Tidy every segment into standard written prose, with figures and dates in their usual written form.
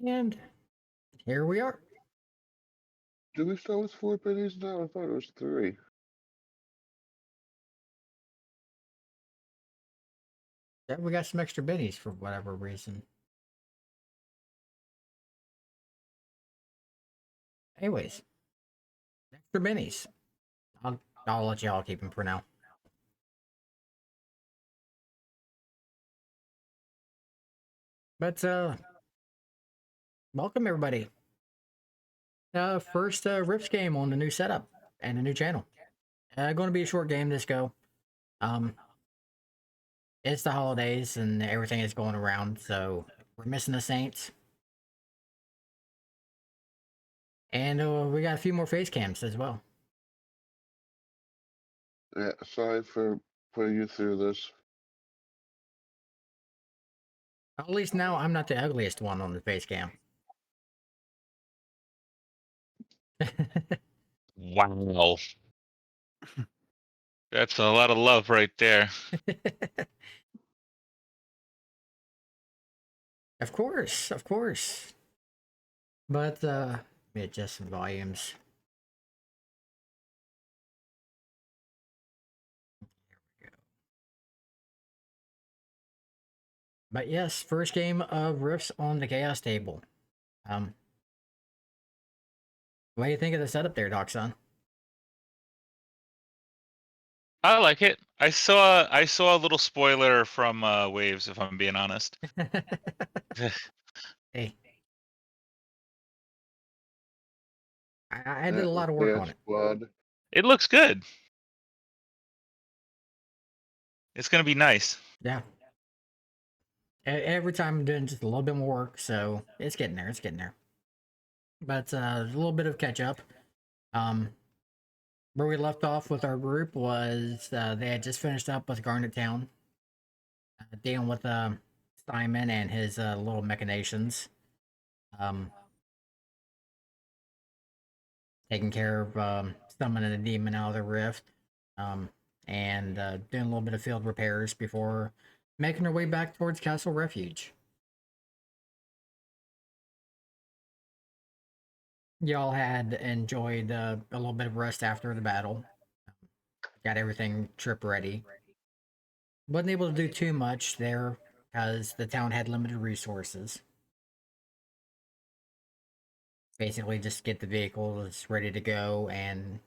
And here we are. Do we start with 4 pennies now? I thought it was 3. Yeah, we got some extra bennies for whatever reason. Anyways, extra bennies. I'll let y'all keep them for now. But welcome everybody. First Rips game on the new setup and the new channel. Going to be a short game this go. Um, it's the holidays and everything is going around, so we're missing the Saints. And we got a few more face cams as well. Yeah, sorry for putting you through this. At least now I'm not the ugliest one on the face cam. Wow. That's a lot of love right there. Of course, of course. But let me adjust some volumes. But yes, first game of Rifts on the Chaos table. Um, what do you think of the setup there, Doc Son? I like it. I saw a little spoiler from Waves, if I'm being honest. Hey, I did Yeah, a lot of work yeah, on it. squad. It looks good. It's gonna be nice. Yeah. Every time I'm doing just a little bit more work, so it's getting there. It's getting there. But a little bit of catch up. Um, where we left off with our group was they had just finished up with Garnet Town, dealing with Simon and his little machinations. Um, taking care of summoning a demon out of the rift, um, and doing a little bit of field repairs before making our way back towards Castle Refuge. Y'all had enjoyed a little bit of rest after the battle. Got everything trip ready. Wasn't able to do too much there because the town had limited resources. Basically, just get the vehicles ready to go, and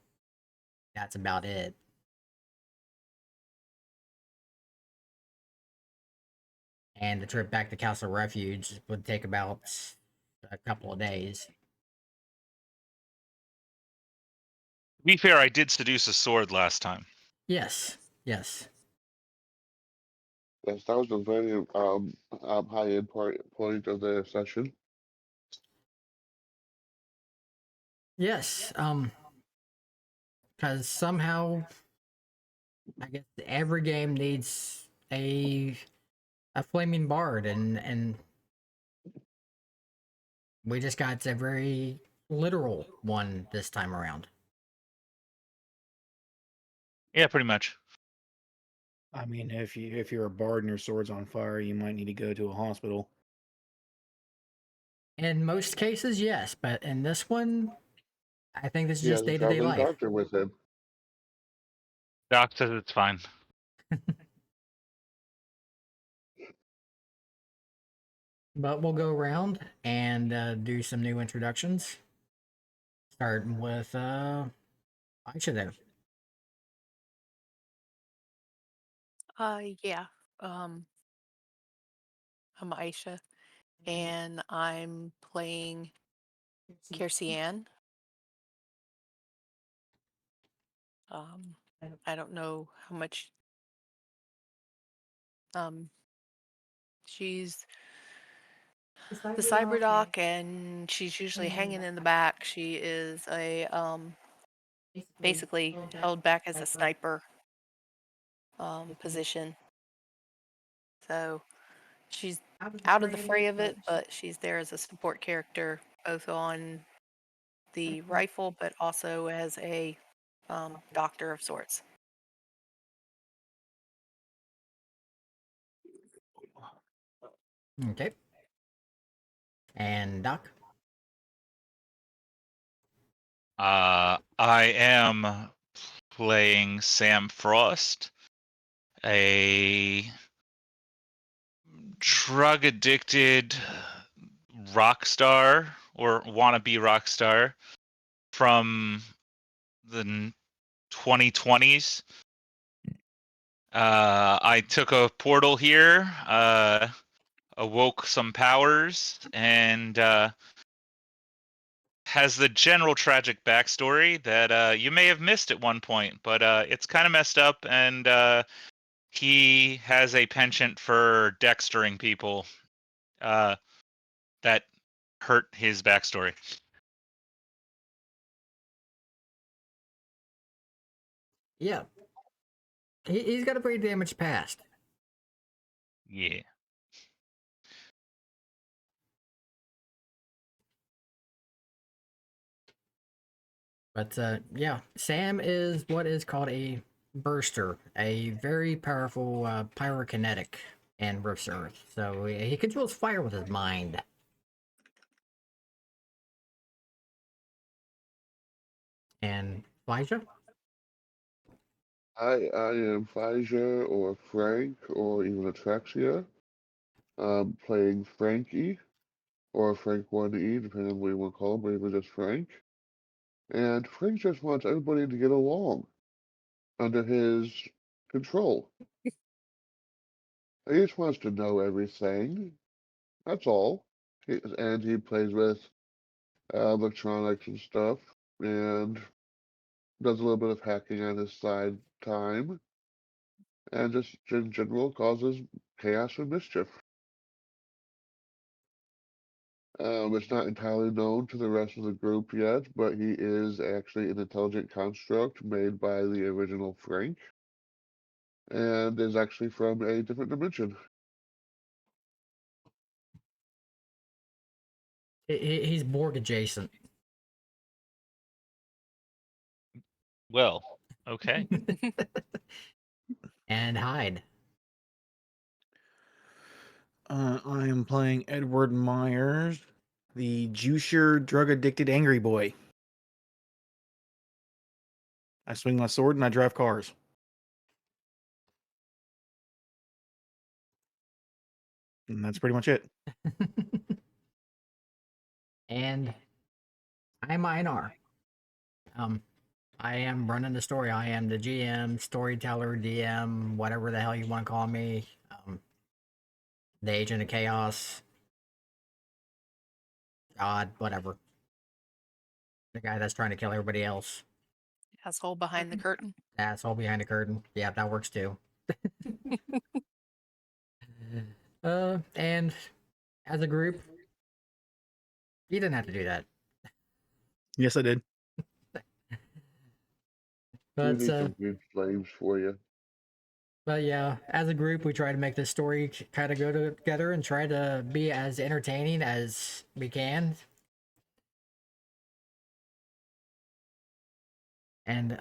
that's about it. And the trip back to Castle Refuge would take about a couple of days. To be fair, I did seduce a sword last time. Yes, yes. Yes, that was a very high end point of the session. Yes, because somehow I guess every game needs a flaming bard, and we just got a very literal one this time around. Yeah, pretty much. I mean, if you're a bard and your sword's on fire, you might need to go to a hospital. In most cases, yes, but in this one, I think this is He has just a day to day traveling life. doctor with him. Doc says it's fine. But we'll go around and do some new introductions, starting with Aisha there. Yeah. Um, I'm Aisha, and I'm playing Kirsian. Um, I don't know how much. Um, she's the cyberdoc, and she's usually hanging in the back. She is a basically held back as a sniper position. So she's out of the fray of it, but she's there as a support character, both on the rifle, but also as a doctor of sorts. Okay. And Doc? I am playing Sam Frost, a drug addicted rock star or wannabe rock star from the 2020s. I took a portal here, awoke some powers, and has the general tragic backstory that you may have missed at one point, but it's kind of messed up, and he has a penchant for dextering people that hurt his backstory. Yeah. He's got a pretty damaged past. Yeah. But yeah, Sam is what is called a burster, a very powerful pyrokinetic and Rift's Earth. So he controls fire with his mind. And Elijah? I am Pfizer or Frank or even Atraxia. Playing Frankie or Frank 1E, depending on what you want to call him, or even just Frank. And Frank just wants everybody to get along under his control. He just wants to know everything. That's all. And he plays with electronics and stuff, and does a little bit of hacking on his side time, and just in general causes chaos and mischief. It's not entirely known to the rest of the group yet, but he is actually an intelligent construct made by the original Frank, and is actually from a different dimension. He's Borg adjacent. Well, okay. And Hyde. I am playing Edward Myers, the juicier, drug-addicted angry boy. I swing my sword and I drive cars. And that's pretty much it. And I'm Einar. I am running the story. I am the GM, storyteller, DM, whatever the hell you want to call me. The agent of chaos. God, whatever. The guy that's trying to kill everybody else. Asshole behind the curtain. Asshole behind the curtain. Yeah, that works too. And as a group, you didn't have to do that. Yes, I did. We But need some good flames for you. yeah, as a group, we try to make this story kind of go together and try to be as entertaining as we can. And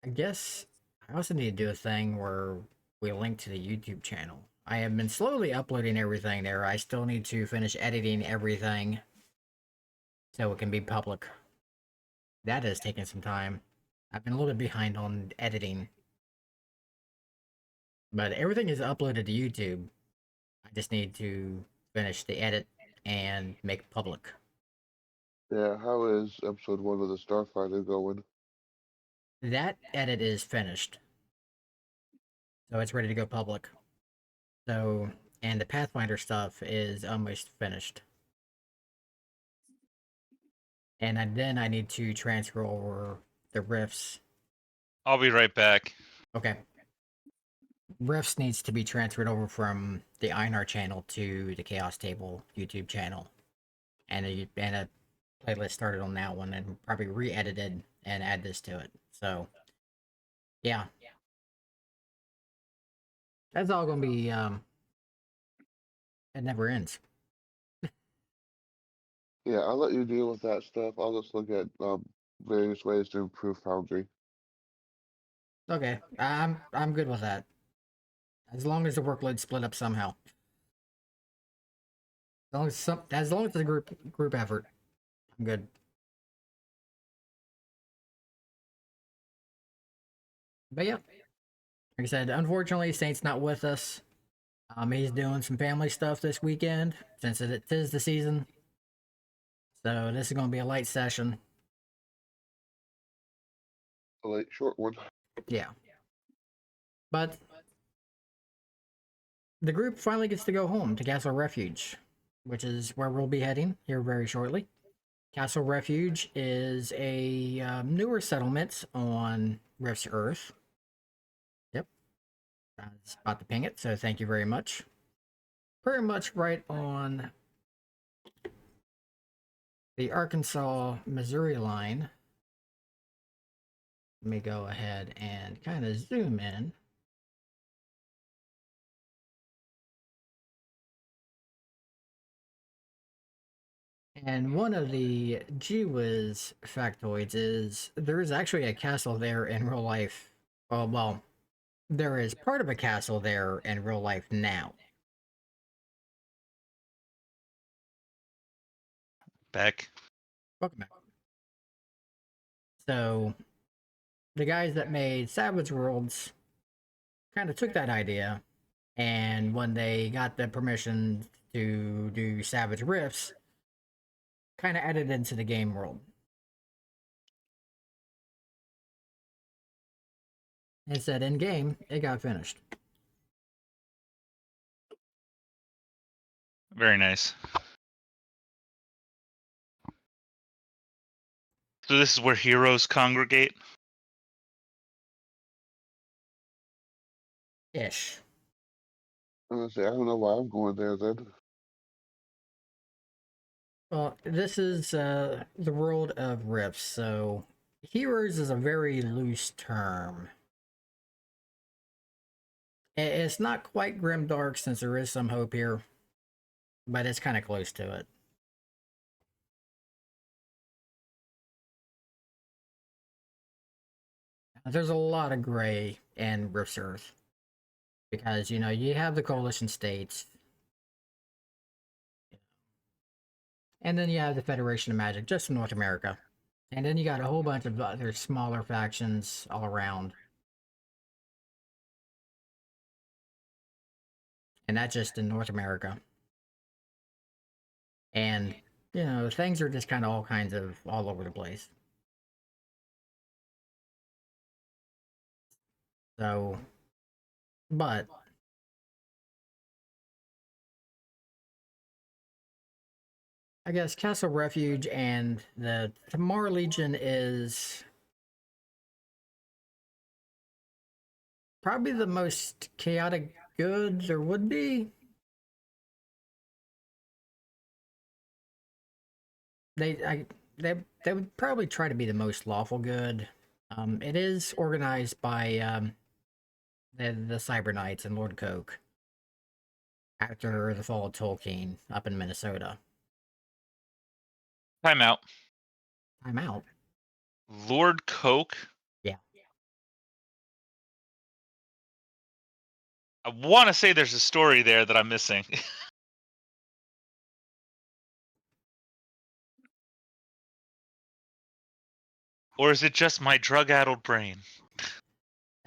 I guess I also need to do a thing where we link to the YouTube channel. I have been slowly uploading everything there. I still need to finish editing everything so it can be public. That has taken some time. I've been a little bit behind on editing. But everything is uploaded to YouTube. I just need to finish the edit and make public. Yeah, how is episode 1 of the Starfighter going? That edit is finished. So it's ready to go public. So, and the Pathfinder stuff is almost finished. And then I need to transfer over the riffs. I'll be right back. Okay. Riffs needs to be transferred over from the Einar channel to the Chaos Table YouTube channel. And a playlist started on that one and probably re-edited and add this to it. So, yeah. That's all gonna be, it never ends. Yeah, I'll let you deal with that stuff. I'll just look at various ways to improve Foundry. Okay, I'm good with that. As long as the workload's split up somehow. As long as it's a group effort, I'm good. But yeah, like I said, unfortunately, Saint's not with us. He's doing some family stuff this weekend since it is the season. So this is going to be a light session. A late short one. Yeah. But the group finally gets to go home to Castle Refuge, which is where we'll be heading here very shortly. Castle Refuge is a newer settlement on Rift's Earth. Yep. I was about to ping it, so thank you very much. Pretty much right on the Arkansas-Missouri line. Let me go ahead and kind of zoom in. And one of the GWiz factoids is there is actually a castle there in real life. Well, there is part of a castle there in real life now. Beck. Welcome back. So, the guys that made Savage Worlds kind of took that idea, and when they got the permission to do Savage Rifts, kind of added into the game world. It said in game, it got finished. Very nice. So this is where heroes congregate? Ish. I'm gonna say, I don't know why I'm going there then. Well, this is the world of Rifts, so heroes is a very loose term. It's not quite grimdark since there is some hope here, but it's kind of close to it. There's a lot of gray in Rift's Earth because you know you have the coalition states, and then you have the Federation of Magic just in North America, and then you got a whole bunch of other smaller factions all around, and that's just in North America. And you know things are just kind of all kinds of all over the place. So, but I guess Castle Refuge and the Tamar Legion is probably the most chaotic good there would be. They they would probably try to be the most lawful good. It is organized by the Cyber Knights and Lord Coke after the fall of Tolkien up in Minnesota. Time out. I'm out. Lord Coke? Yeah. I want to say there's a story there that I'm missing. Or is it just my drug-addled brain?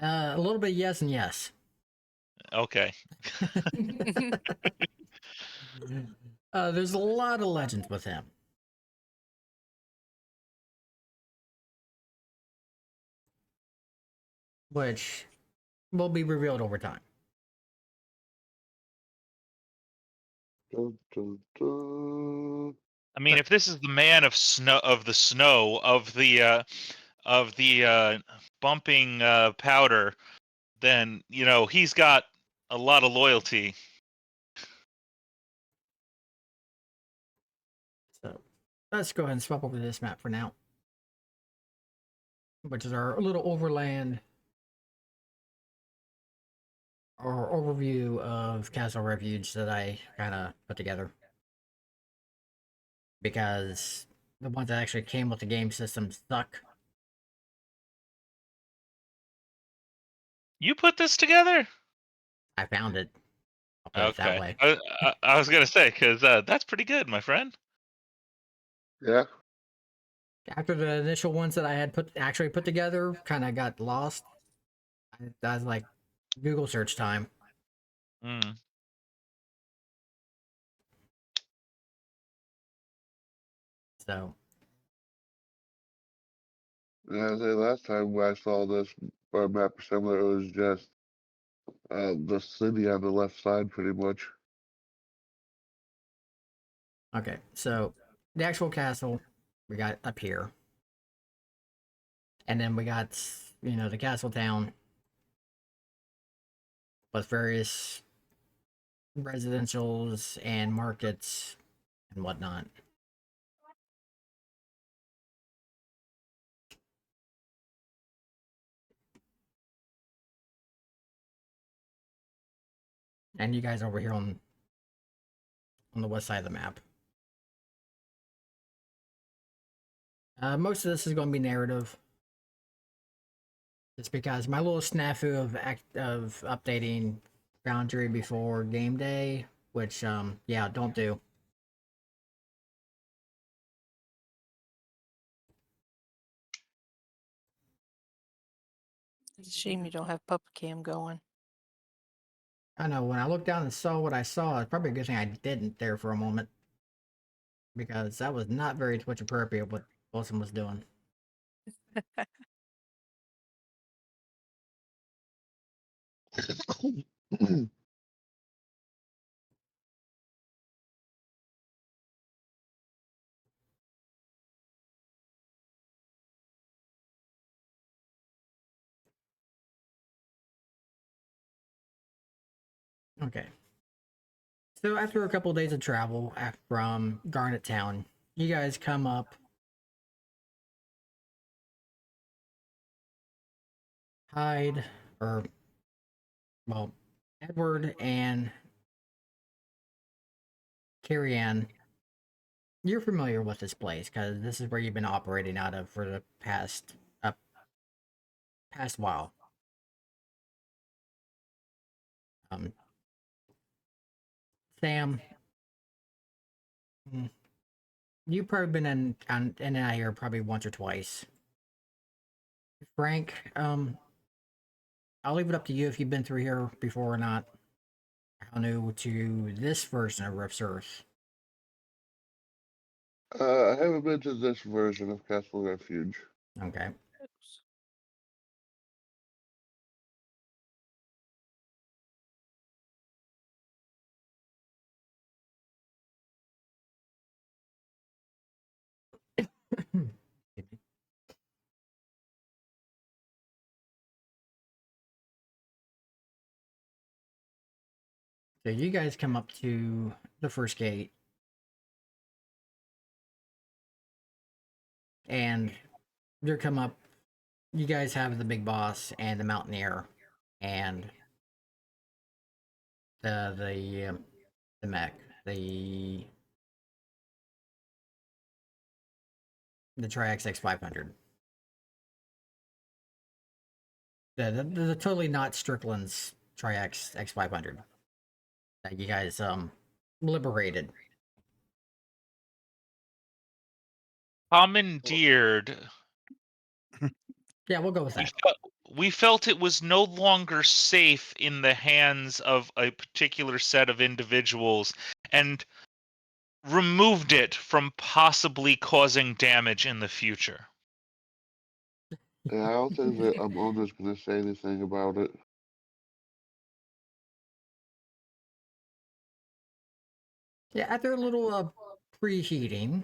A little bit yes and yes. Okay. There's a lot of legends with him. Which will be revealed over time. Dun, dun, dun. I mean, if this is the man of the snow, of the bumping powder, then you know he's got a lot of loyalty. So let's go ahead and swap over to this map for now, which is our little overland or overview of Castle Refuge that I kind of put together. Because the ones that actually came with the game system suck. You put this together? I found it. Put it that Okay. way. I was gonna say because that's pretty good, my friend. Yeah. After the initial ones that I had actually put together kind of got lost, I was like, Google search time. Mm. So Yeah, I say last time when I saw this map similar, it was just the city on the left side, pretty much. okay, so the actual castle we got up here, and then we got the castle town with various residentials and markets and whatnot. And you guys over here on the west side of the map. Most of this is going to be narrative, just because my little snafu of updating Boundary before game day, which yeah, don't do. It's a shame you don't have puppet cam going. I know when I looked down and saw what I saw, it's probably a good thing I didn't there for a moment, because that was not very Twitch appropriate what Wilson was doing. Okay. So after a couple of days of travel from Garnet Town, you guys come up Hyde, or well, Edward and Carrie Ann. You're familiar with this place because this is where you've been operating out of for the past while. Um, Sam, you've probably been in and out here probably once or twice. Frank, I'll leave it up to you if you've been through here before or not. How new to this version of Rift's Earth? I haven't been to this version of Castle Refuge. Okay. So you guys come up to the first gate, and you come up. You guys have the big boss and the mountaineer, and the mech, the Triax X500. The totally not Strickland's Triax X500 that you guys liberated. Commandeered. Yeah, we'll go with We that. felt, we felt it was no longer safe in the hands of a particular set of individuals and removed it from possibly causing damage in the future. Yeah, I don't think that I'm almost gonna say anything about it. Yeah, after a little preheating,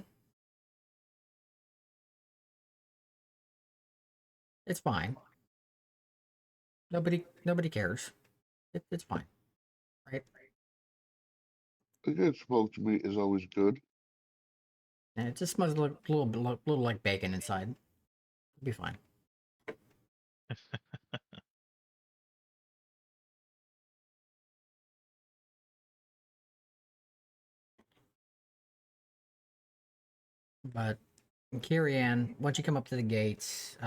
it's fine. Nobody cares. It's fine, right? A good smoked meat is always good. And it just smells a little like bacon inside. It'll be fine. But Carrie Ann, once you come up to the gates,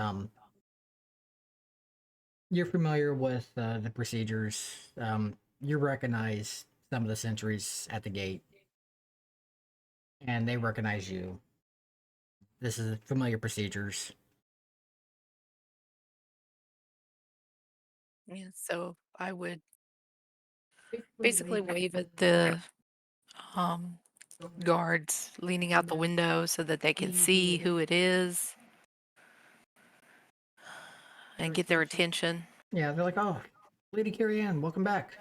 you're familiar with the procedures. You recognize some of the sentries at the gate, and they recognize you. This is familiar procedures. Yeah, so I would basically wave at the um, guards leaning out the window so that they can see who it is and get their attention. Yeah, they're like, "Oh, Lady Carrie Ann, welcome back."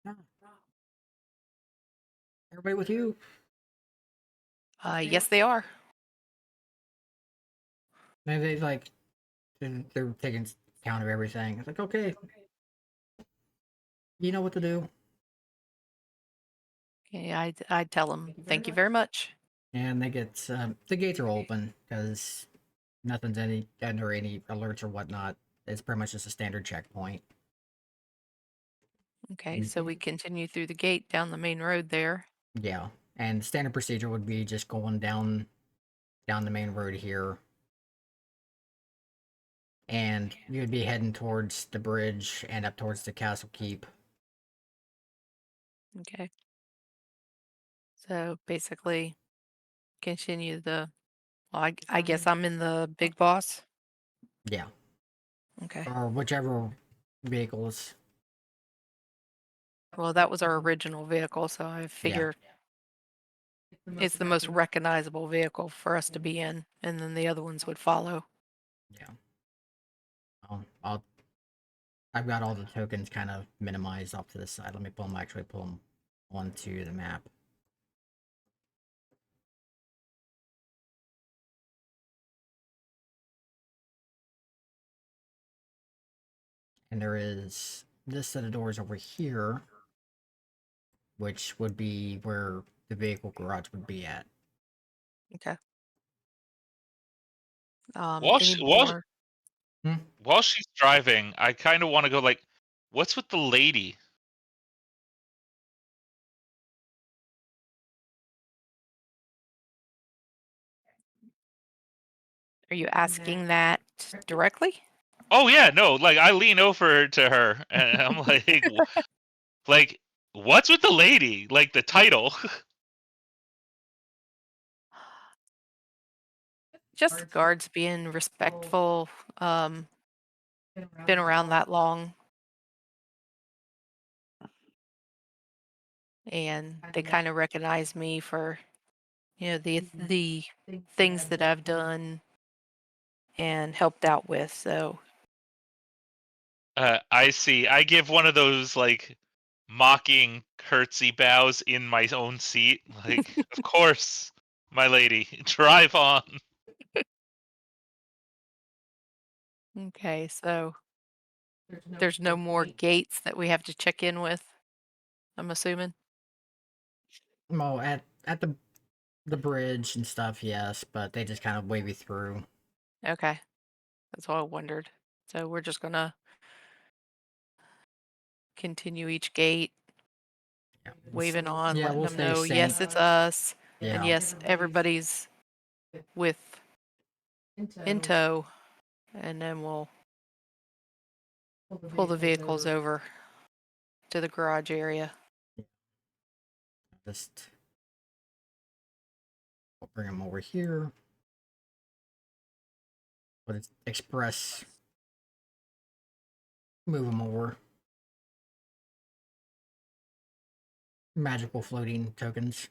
"Ah, everybody with you?" Yes, they are. And they like, they're taking count of everything. It's like, okay, you know what to do. Okay, I tell them, thank you very much. And they get the gates are open because nothing's under any alerts or whatnot. It's pretty much just a standard checkpoint. Okay, so we continue through the gate down the main road there. Yeah, and standard procedure would be just going down the main road here, and you'd be heading towards the bridge and up towards the castle keep. Okay. So basically, continue the. Well, I guess I'm in the big boss. Yeah, Okay. or whichever vehicles. Well, that was our original vehicle, so I Yeah, figure it's the most recognizable vehicle for us to be in, and then the other ones would follow. yeah. I've got all the tokens kind of minimized off to the side. Let me actually pull them onto the map. And there is this set of doors over here, which would be where the vehicle garage would be at. Okay. While Any she, while more? while she's driving, I kind of want to go like, what's with the lady? Are you asking that directly? Oh yeah, no, like I lean over to her and I'm like, like what's with the lady? Like the title. Just the guards being respectful. Been around that long, and they kind of recognize me for, the things that I've done and helped out with. So I see. I give one of those like mocking curtsy bows in my own seat. Like, of course, my lady, drive on. okay, so there's no more gates that we have to check in with, I'm assuming. Well, at the bridge and stuff, yes, but they just kind of wave you through. Okay, that's what I wondered. So we're just gonna continue each gate, Yeah, waving on, yeah, letting we'll them stay know, yes, synced. it's us, and Yeah, yes, everybody's with in tow, and then we'll pull the vehicles over to the garage area. just we'll bring them over here. But it's express. Move them over. Magical floating tokens.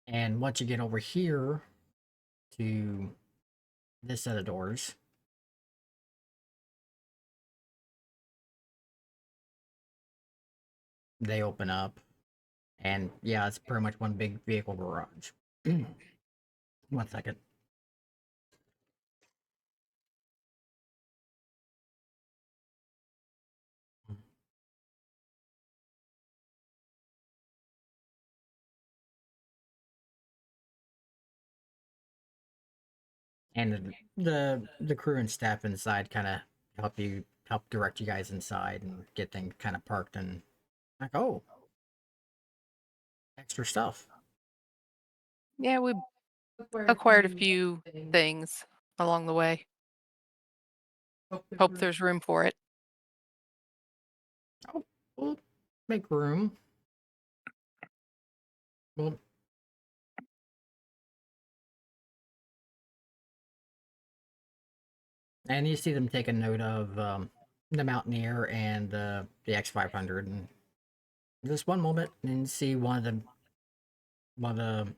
And once you get over here to this set of doors, they open up. And yeah, it's pretty much one big vehicle garage. 1 second. And the crew and staff inside kind of help direct you guys inside and get things kind of parked and like, oh, extra stuff. Yeah, we acquired a few things along the way. Hope there's room for it. Oh, we'll make room. Well, and you see them take a note of the Mountaineer and the X500, and just one moment, and see one of the one of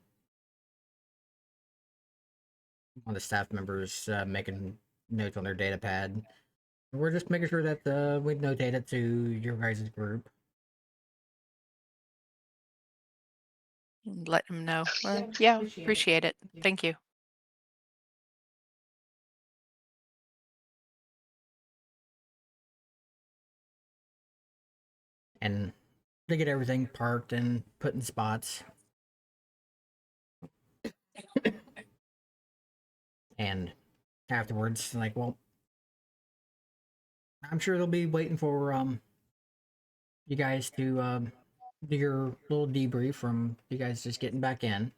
the staff members making notes on their data pad. We're just making sure that we notate it to your guys' group. And let them know. Yeah, appreciate it. Thank you. And they get everything parked and put in spots. And afterwards, like, well, I'm sure they'll be waiting for you guys to do your little debrief from you guys just getting back in.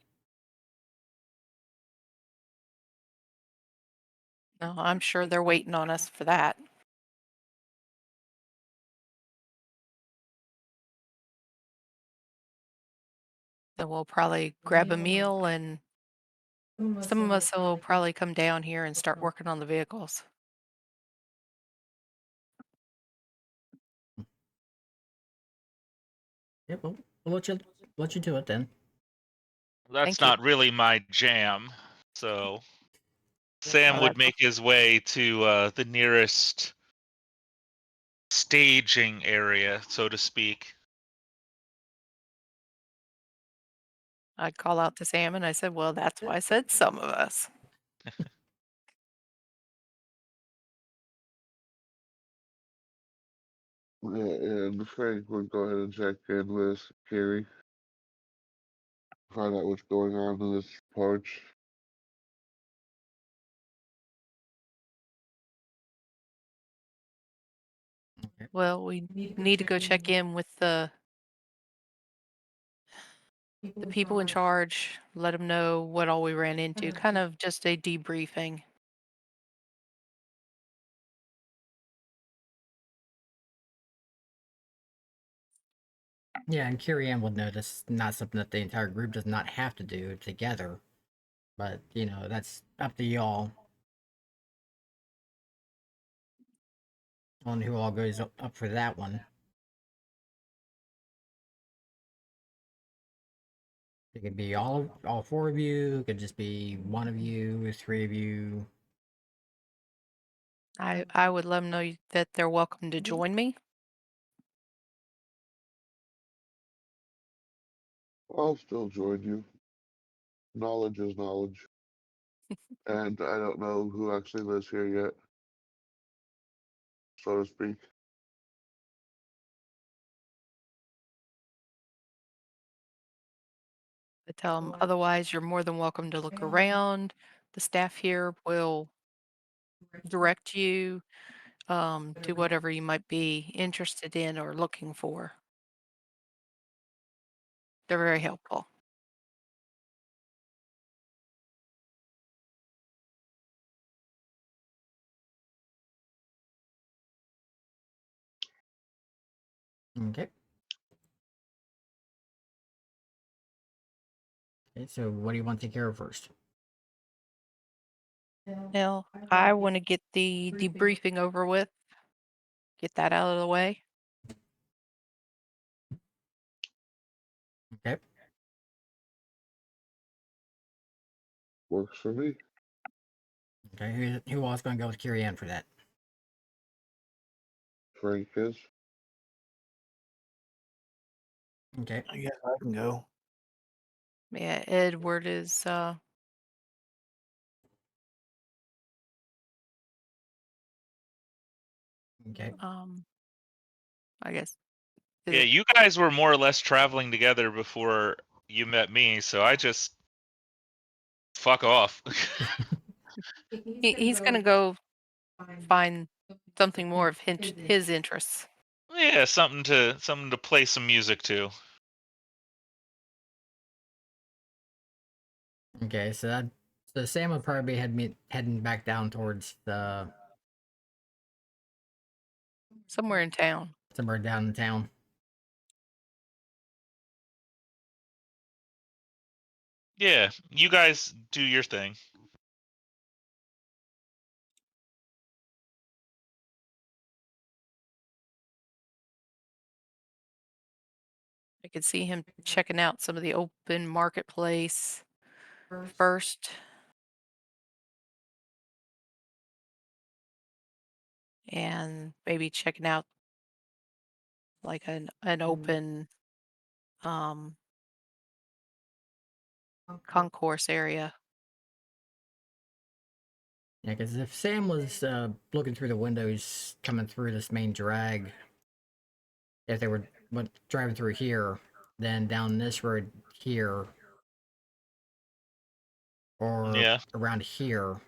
No, I'm sure they're waiting on us for that. Then we'll probably grab a meal, and some of us will probably come down here and start working on the vehicles. Yep, we'll let you do it then. That's Thank you. not really my jam. So Sam Oh, would that's make his way to the nearest staging area, so to speak. I call out to Sam and I said, well, that's why I said some of us. Yeah, and Frank would go ahead and check in with Carrie, find out what's going on in this porch. Well, we need to go check in with the people in charge, let them know what all we ran into, kind of just a debriefing. Yeah, and Carrie Ann would know this not something that the entire group does not have to do together. But, you know, that's up to y'all on who all goes up for that one. It could be all four of you, it could just be one of you, three of you. I would let them know that they're welcome to join me. I'll still join you. Knowledge is knowledge. And I don't know who actually lives here yet, so to speak. I tell them otherwise, you're more than welcome to look around. The staff here will direct you to whatever you might be interested in or looking for. They're very helpful. Okay. Okay, so what do you want to take care of first? Now, I want to get the debriefing over with, get that out of the way. Okay. Works for me. Okay, who else going to go with Carrie Ann for that? Frank is. Okay. I guess I can go. Yeah, Edward is Okay. I guess Yeah, you guys were more or less traveling together before you met me, so I just fuck off. He's gonna go find something more of his interests. Yeah, something to play some music to. Okay, so Sam would probably be heading back down towards the Somewhere in town. somewhere down in town. Yeah, you guys do your thing. I could see him checking out some of the open marketplace first. And maybe checking out like an open um concourse area. Yeah, because if Sam was looking through the windows coming through this main drag, if they went driving through here, then down this road here or Yeah. around here,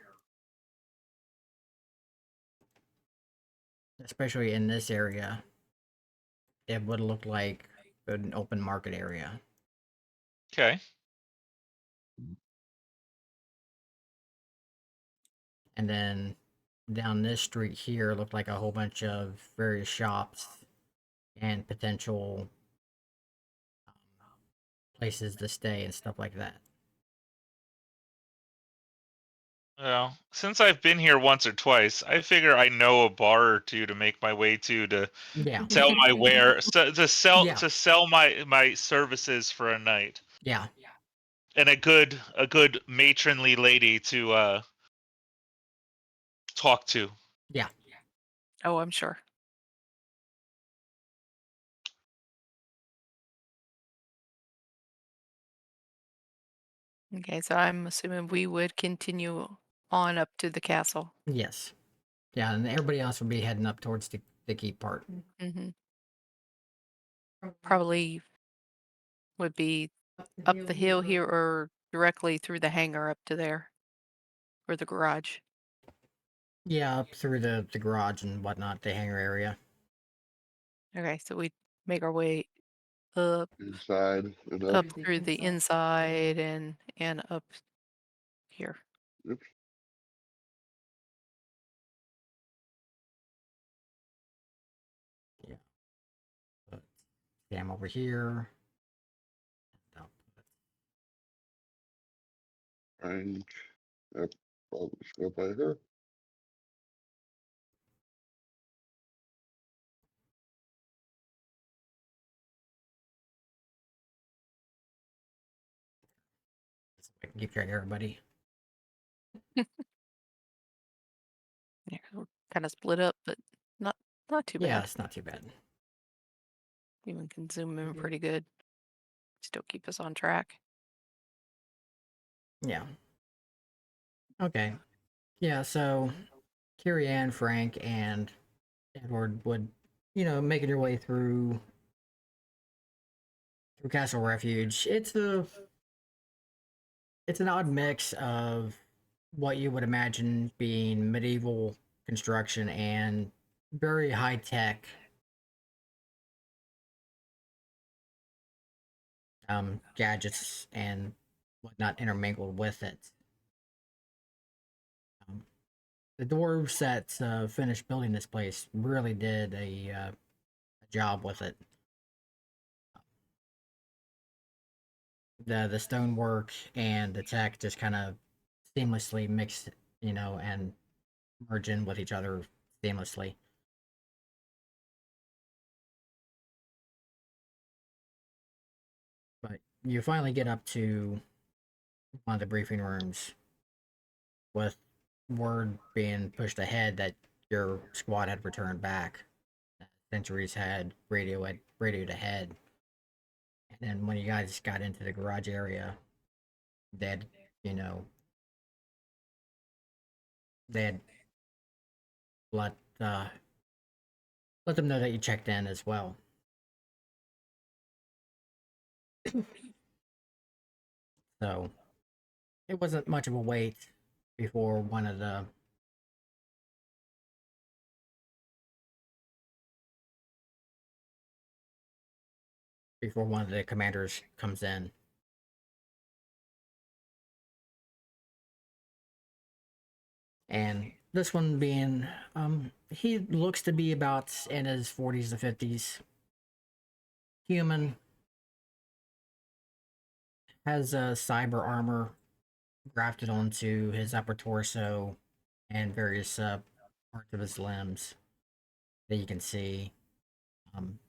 especially in this area, it would look like an open market area. Okay. And then down this street here looked like a whole bunch of various shops and potential places to stay and stuff like that. Well, since I've been here once or twice, I figure I know a bar or two to make my way to Yeah, sell my ware, Yeah. to sell my services for a night, yeah, and a good matronly lady to talk to. yeah. Oh, I'm sure. Okay, so I'm assuming we would continue on up to the castle. Yes. Yeah, and everybody else would be heading up towards the keep part. Hmm. Probably would be up the hill here or directly through the hangar up to there or the garage. Yeah, up through the garage and whatnot, the hangar area. Okay, so we make our way up Inside and up. up through the inside and up here. Oops. Yeah. Put Sam over here. I'll put- Frank. Yep. Probably should go by her. so I can keep track of everybody. Yeah, we're kind of split up, but not too Yeah, bad. it's not too bad. Even can zoom in pretty good. Still keep us on track. Yeah. Okay. Yeah, so Carrie Ann, Frank, and Edward would, making your way through Castle Refuge. It's an odd mix of what you would imagine being medieval construction and very high tech gadgets and whatnot intermingled with it. Um, the dwarves that finished building this place really did a job with it. The stonework and the tech just kind of seamlessly mix, and merge in with each other seamlessly. But you finally get up to one of the briefing rooms with word being pushed ahead that your squad had returned back. Sentries had radioed ahead. And then when you guys got into the garage area, they'd, you know, they'd let let them know that you checked in as well. So it wasn't much of a wait before one of the commanders comes in. And this one being, he looks to be about in his 40s to 50s. Human, has a cyber armor grafted onto his upper torso and various parts of his limbs that you can see. Um,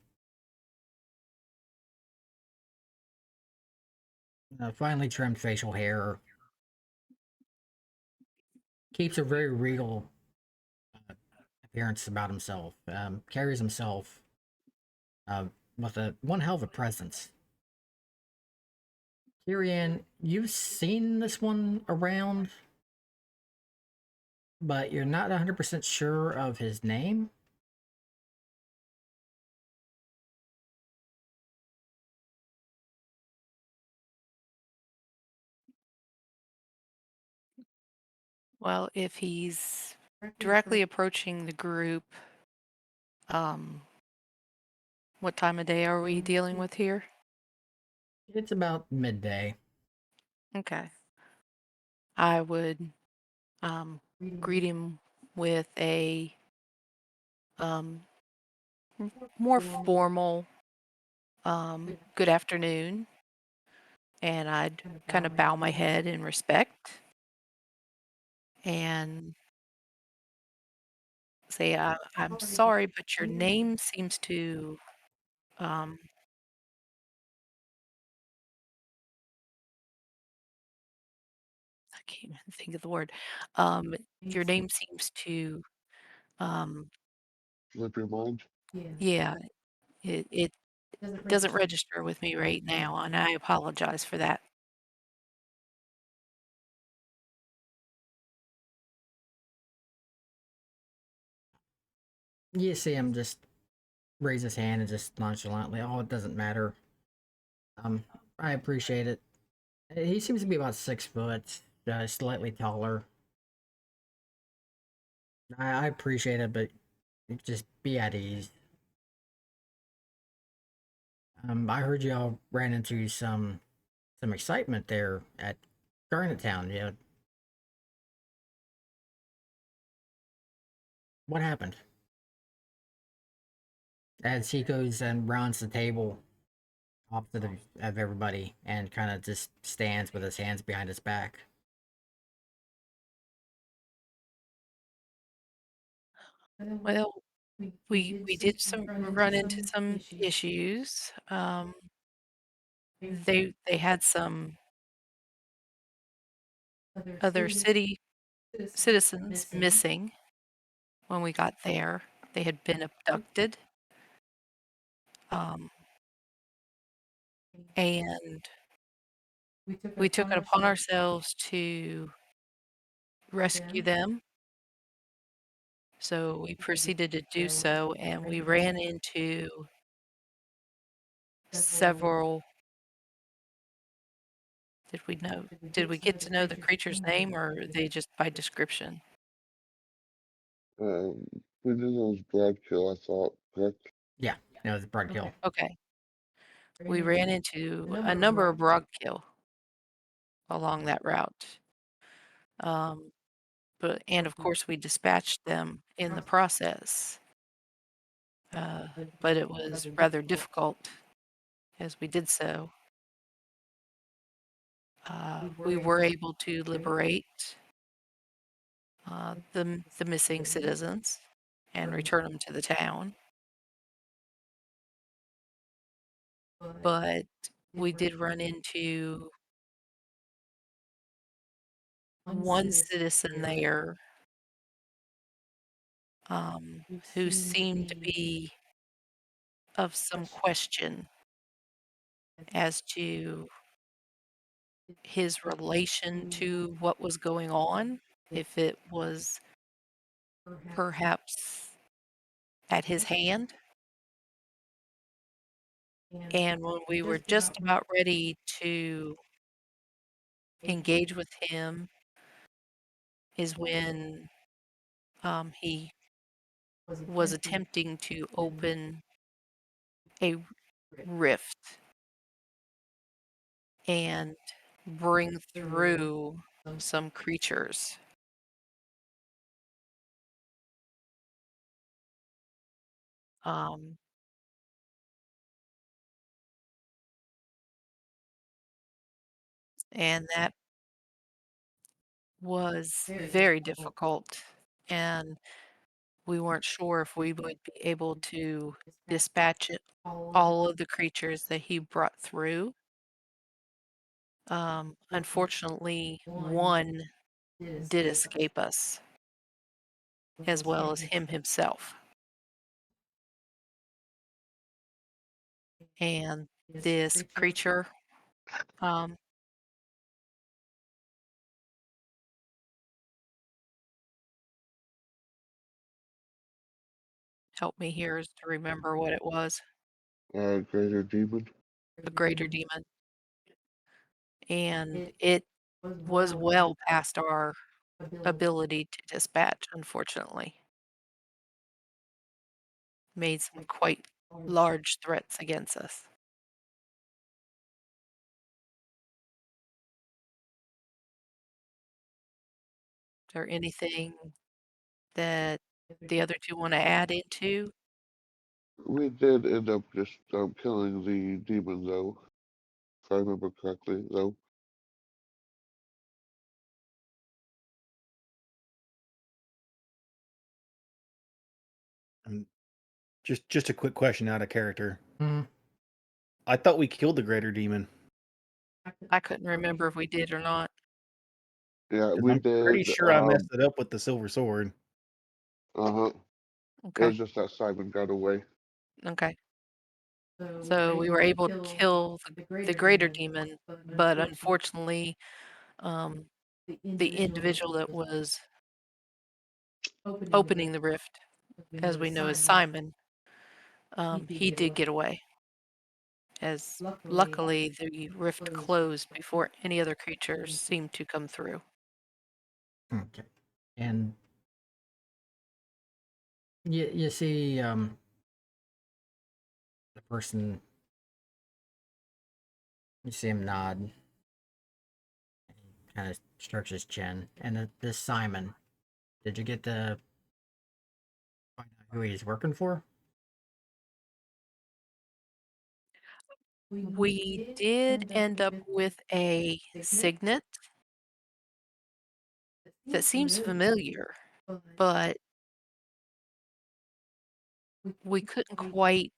Finely trimmed facial hair, keeps a very regal appearance about himself. Carries himself uh, with one hell of a presence. Tyrion, you've seen this one around, but you're not 100% sure of his name. Well, if he's directly approaching the group, um, what time of day are we dealing with here? It's about midday. Okay. I would greet him with a more formal good afternoon, and I'd kind of bow my head in respect and say, I'm sorry, but your name seems to, um, I can't even think of the word. Your name seems to, um, Slip your mind. yeah, it doesn't register with me right now, and I apologize for that. You see him just raise his hand and just nonchalantly, oh, it doesn't matter. I appreciate it. He seems to be about 6 foot, slightly taller. I appreciate it, but just be at ease. I heard y'all ran into some excitement there at Garnet Town. Yeah, what happened? As he goes and rounds the table opposite of everybody and kind of just stands with his hands behind his back. Well, we did run into some issues. They had some other city citizens missing when we got there. They had been abducted. Um, and we took it upon ourselves to rescue them. So we proceeded to do so, and we ran into several. Did we get to know the creature's name, or are they just by description? We did those Brad kill, I thought, correct? Yeah, it was a broad kill. Okay. We ran into a number of roadkill along that route. Um, and of course, we dispatched them in the process. But it was rather difficult as we did so. We were able to liberate the missing citizens and return them to the town. But we did run into one citizen there who seemed to be of some question as to his relation to what was going on, if it was perhaps at his hand. And when we were just about ready to engage with him is when he was attempting to open a rift and bring through some creatures. Um, and that was very difficult. And we weren't sure if we would be able to dispatch it, all of the creatures that he brought through. Unfortunately, one did escape us, as well as him himself. And this creature, um, help me here is to remember what it was, Greater Demon. a greater demon. And it was well past our ability to dispatch, unfortunately. Made some quite large threats against us. Is there anything that the other two want to add into? We did end up just killing the demon, though, if I remember correctly, though. Just a quick question out of character. Hmm. I thought we killed the greater demon. I couldn't remember if we did or not. Yeah, 'Cause we I'm pretty did. sure I messed it up with the silver sword. Uh-huh. It Okay. was just that Simon got away. Okay. So we were able to kill the greater demon, but unfortunately, the individual that was opening the rift, as we know as Simon, he did get away. As luckily the rift closed before any other creatures seemed to come through. Okay. And you see the person, you see him nod, kind of strokes his chin. And this Simon, did you get to find out who he's working for? We did end up with a signet that seems familiar, but we couldn't quite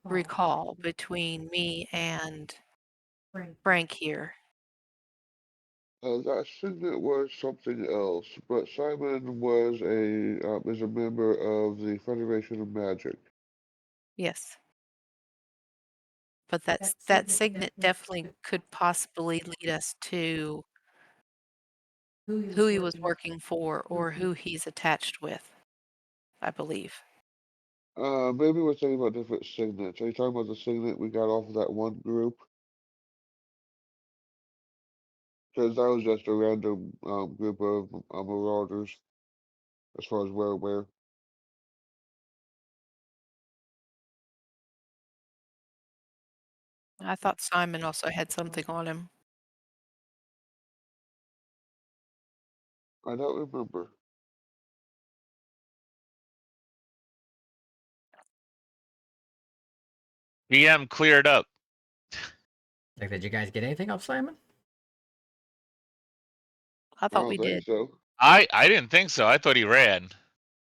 recall between me and Frank here. That signet was something else, but Simon was is a member of the Federation of Magic. Yes. But that signet definitely could possibly lead us to who he was working for or who he's attached with, I believe. Maybe we're thinking about different signets. Are you talking about the signet we got off of that one group? Because that was just a random group of marauders, as far as we're aware. I thought Simon also had something on him. I don't remember. DM cleared up. Like, did you guys get anything off Simon? I I thought don't we think did. so. I didn't think so. I thought he ran.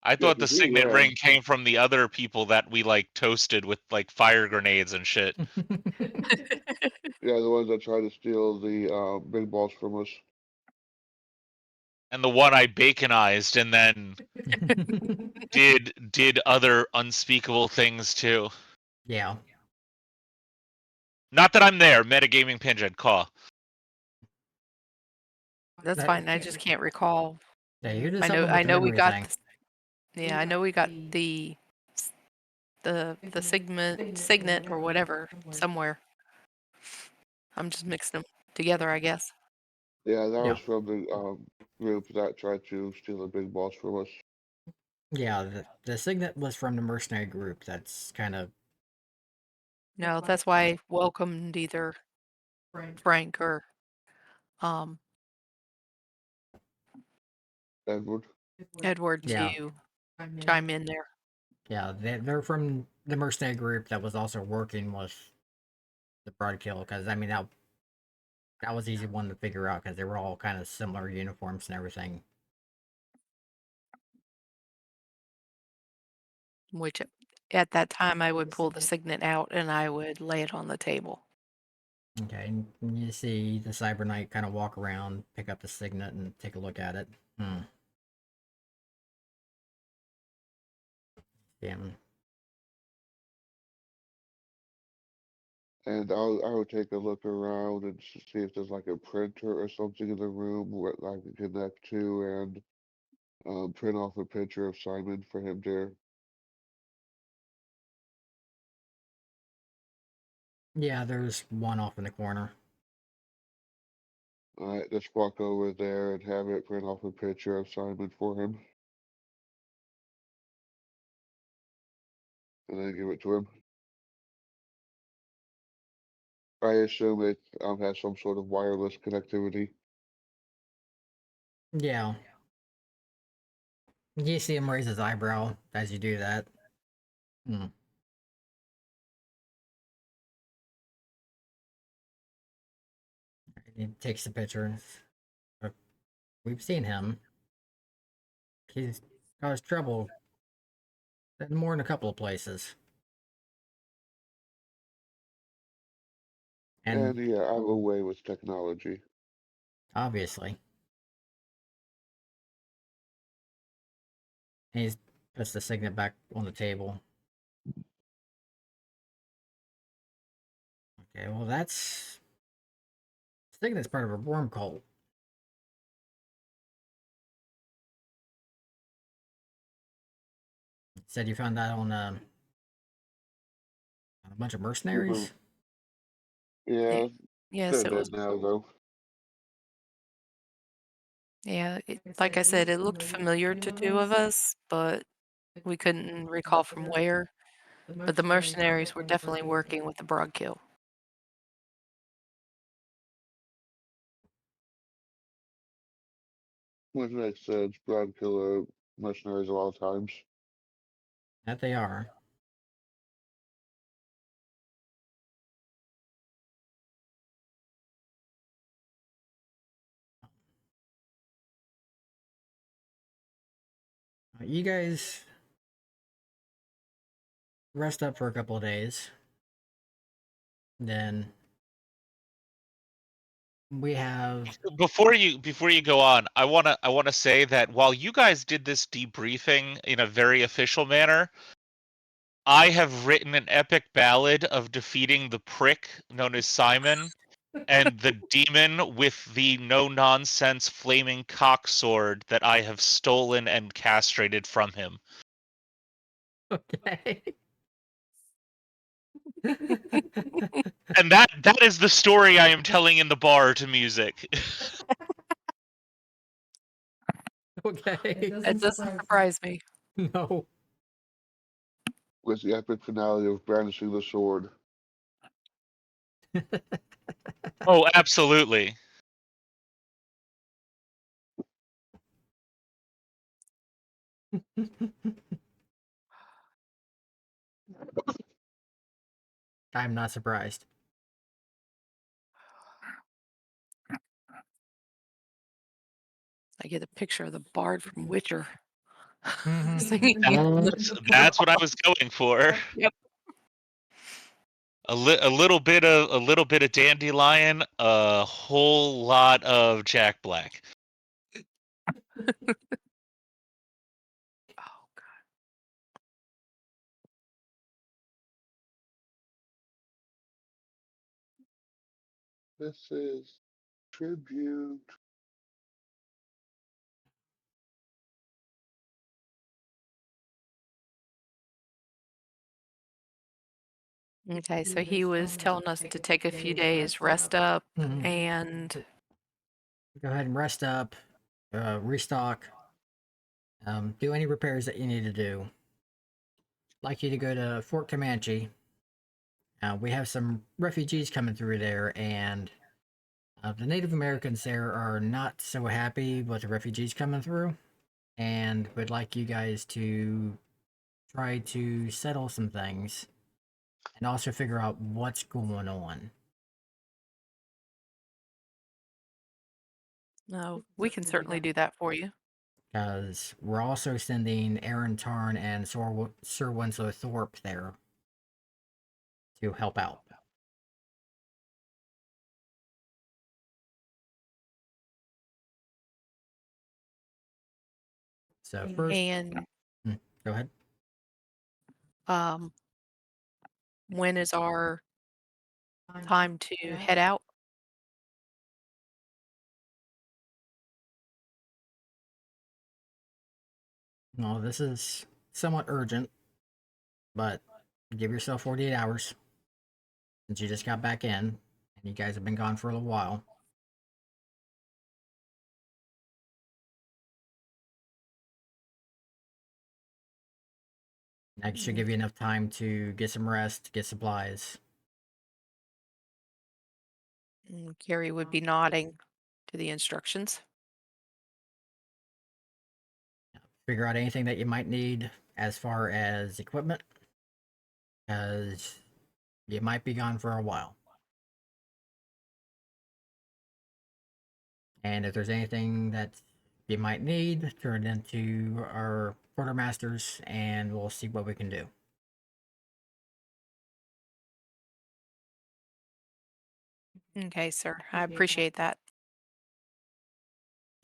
I Yeah, thought the 'cause he signet ran. ring came from the other people that we like toasted with like fire grenades and shit. Yeah, the ones that tried to steal the big balls from us. And the one I baconized and then did other unspeakable things too. Yeah. Not that I'm there, metagaming pigeon call. That's That- fine. I just can't recall. Yeah, you just I help know him with I the know we memory got thing. yeah, I know we got the signet or whatever somewhere. I'm just mixing them together, I guess. Yeah, that Yeah. was from the group that tried to steal the big boss from us. Yeah, the signet was from the mercenary group. That's kind of No, that's why I welcomed either Frank or um, Edward. Edward yeah, to chime in there. yeah. They're from the mercenary group that was also working with the Broadkill. Because I mean that was easy one to figure out because they were all kind of similar uniforms and everything. Which at that time I would pull the signet out and I would lay it on the table. Okay, and you see the Cyber Knight kind of walk around, pick up the signet, and take a look at it. Damn. And I would take a look around and see if there's like a printer or something in the room where I can connect to and print off a picture of Simon for him there. Yeah, there's one off in the corner. I just walk over there and have it print off a picture of Simon for him, and then give it to him. I assume it has some sort of wireless connectivity. Yeah. You see him raise his eyebrow as you do that. Hmm. He takes the picture. We've seen him. He's caused trouble in more than a couple of places. And And yeah, I'm away with technology. obviously, he puts the signet back on the table. Okay, well that's signet's part of a worm cult. Said you found that on a bunch of mercenaries. Yeah, Yes, they're it was. dead now though. Yeah, like I said, it looked familiar to two of us, but we couldn't recall from where. But the mercenaries were definitely working with the Broadkill. Which makes sense. Blood killer mercenaries of all times. That they are. You guys rest up for a couple of days. Then we have Before you go on, I wanna say that while you guys did this debriefing in a very official manner, I have written an epic ballad of defeating the prick known as Simon and the demon with the no nonsense flaming cock sword that I have stolen and castrated from him. okay. And that is the story I am telling in the bar to music. Okay. It doesn't surprise me. No. With the epic finale of brandishing the sword. Oh, absolutely. I'm not surprised. I get a picture of the bard from Witcher Mhm. singing in the That's what I was going for. Yep. A little bit of dandelion, a whole lot of Jack Black. Oh god. This is tribute. Okay, so he was telling us to take a few days, rest up, Mhm. and go ahead and rest up, restock, do any repairs that you need to do. I'd like you to go to Fort Comanche. We have some refugees coming through there, and the Native Americans there are not so happy with the refugees coming through, and would like you guys to try to settle some things and also figure out what's going on. No, we can certainly do that for you. Because we're also sending Aaron Tarn and Sir Winslow Thorpe there to help out. So first, And go ahead. when is our time to head out? No, this is somewhat urgent, but give yourself 48 hours since you just got back in and you guys have been gone for a little while. That should give you enough time to get some rest, get supplies. Carrie would be nodding to the instructions. Figure out anything that you might need as far as equipment, because you might be gone for a while. And if there's anything that you might need, turn it into our quartermasters and we'll see what we can do. Okay, sir. I appreciate that.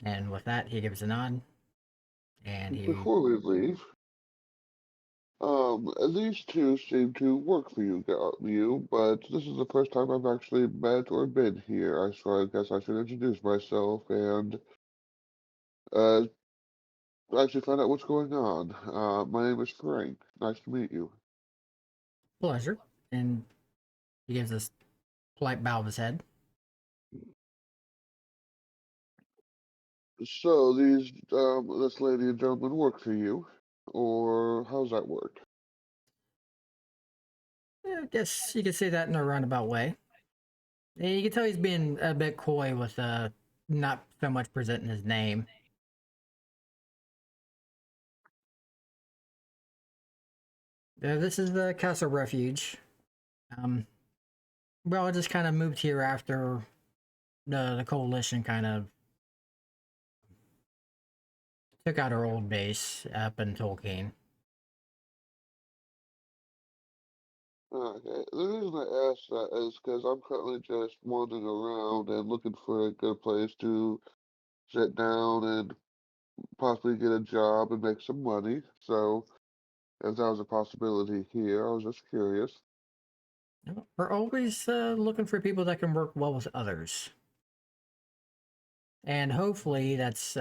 And with that, he gives a nod. And he Before we leave, these two seem to work for you, but this is the first time I've actually met or been here. So I guess I should introduce myself and uh, actually find out what's going on. My name is Frank. Nice to meet you. pleasure. And he gives us a polite bow of his head. So this lady and gentleman work for you, or how's that work? I guess you could say that in a roundabout way. And you can tell he's being a bit coy with not so much presenting his name. This is the Castle Refuge. We all just kind of moved here after the coalition kind of took out our old base up in Tolkien. Okay. The reason I ask that is because I'm currently just wandering around and looking for a good place to sit down and possibly get a job and make some money. So, if that was a possibility here, I was just curious. We're always looking for people that can work well with others. And hopefully that's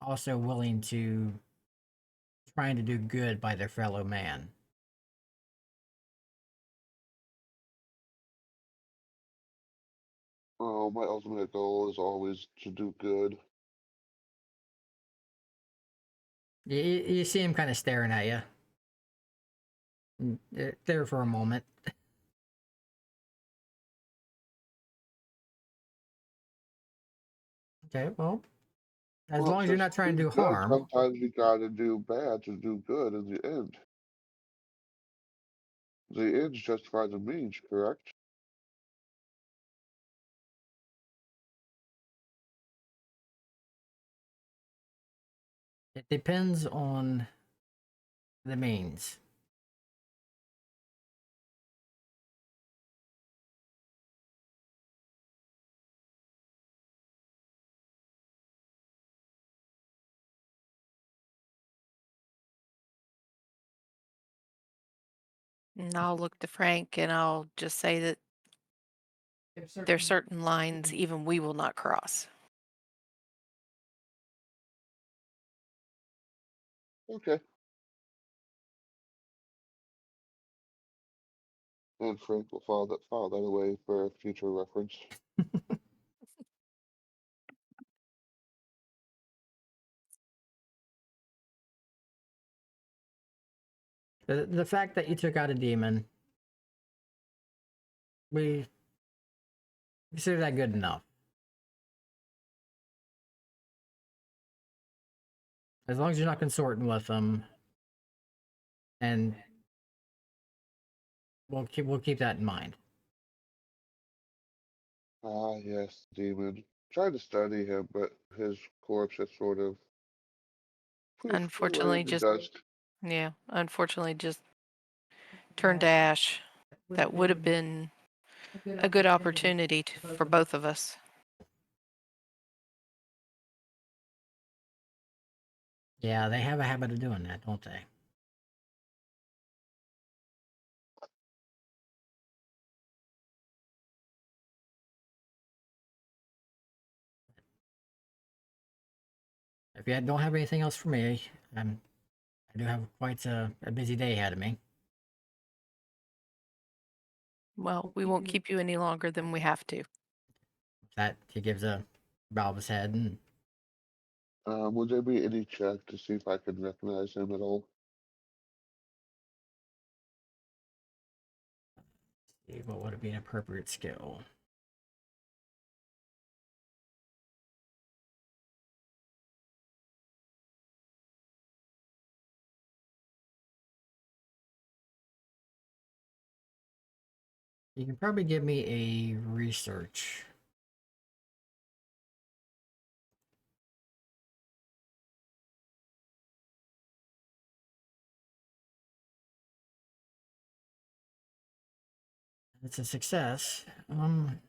also willing to trying to do good by their fellow man. My ultimate goal is always to do good. You see him kind of staring at you. There for a moment. Okay, well, as Well, long as you're not trying to do good, harm, sometimes you gotta do bad to do good in the end. The ends justify the means, correct? it depends on the means. And I'll look to Frank and I'll just say that there's certain lines even we will not cross. Okay. And Frank will file that away for future reference. The fact that you took out a demon, we consider that good enough. As long as you're not consorting with them, and we'll keep that in mind. Ah, yes, demon. Tried to study him, but his corpse is sort of poof, Unfortunately, in just dust. unfortunately, just turned to ash. That would have been a good opportunity for both of us. Yeah, they have a habit of doing that, don't they? If you don't have anything else for me, I do have quite a busy day ahead of me. Well, we won't keep you any longer than we have to. That he gives a bow of his head and Would there be any check to see if I can recognize him at all? see what would be an appropriate skill. You can probably give me a research. It's a success. Mm,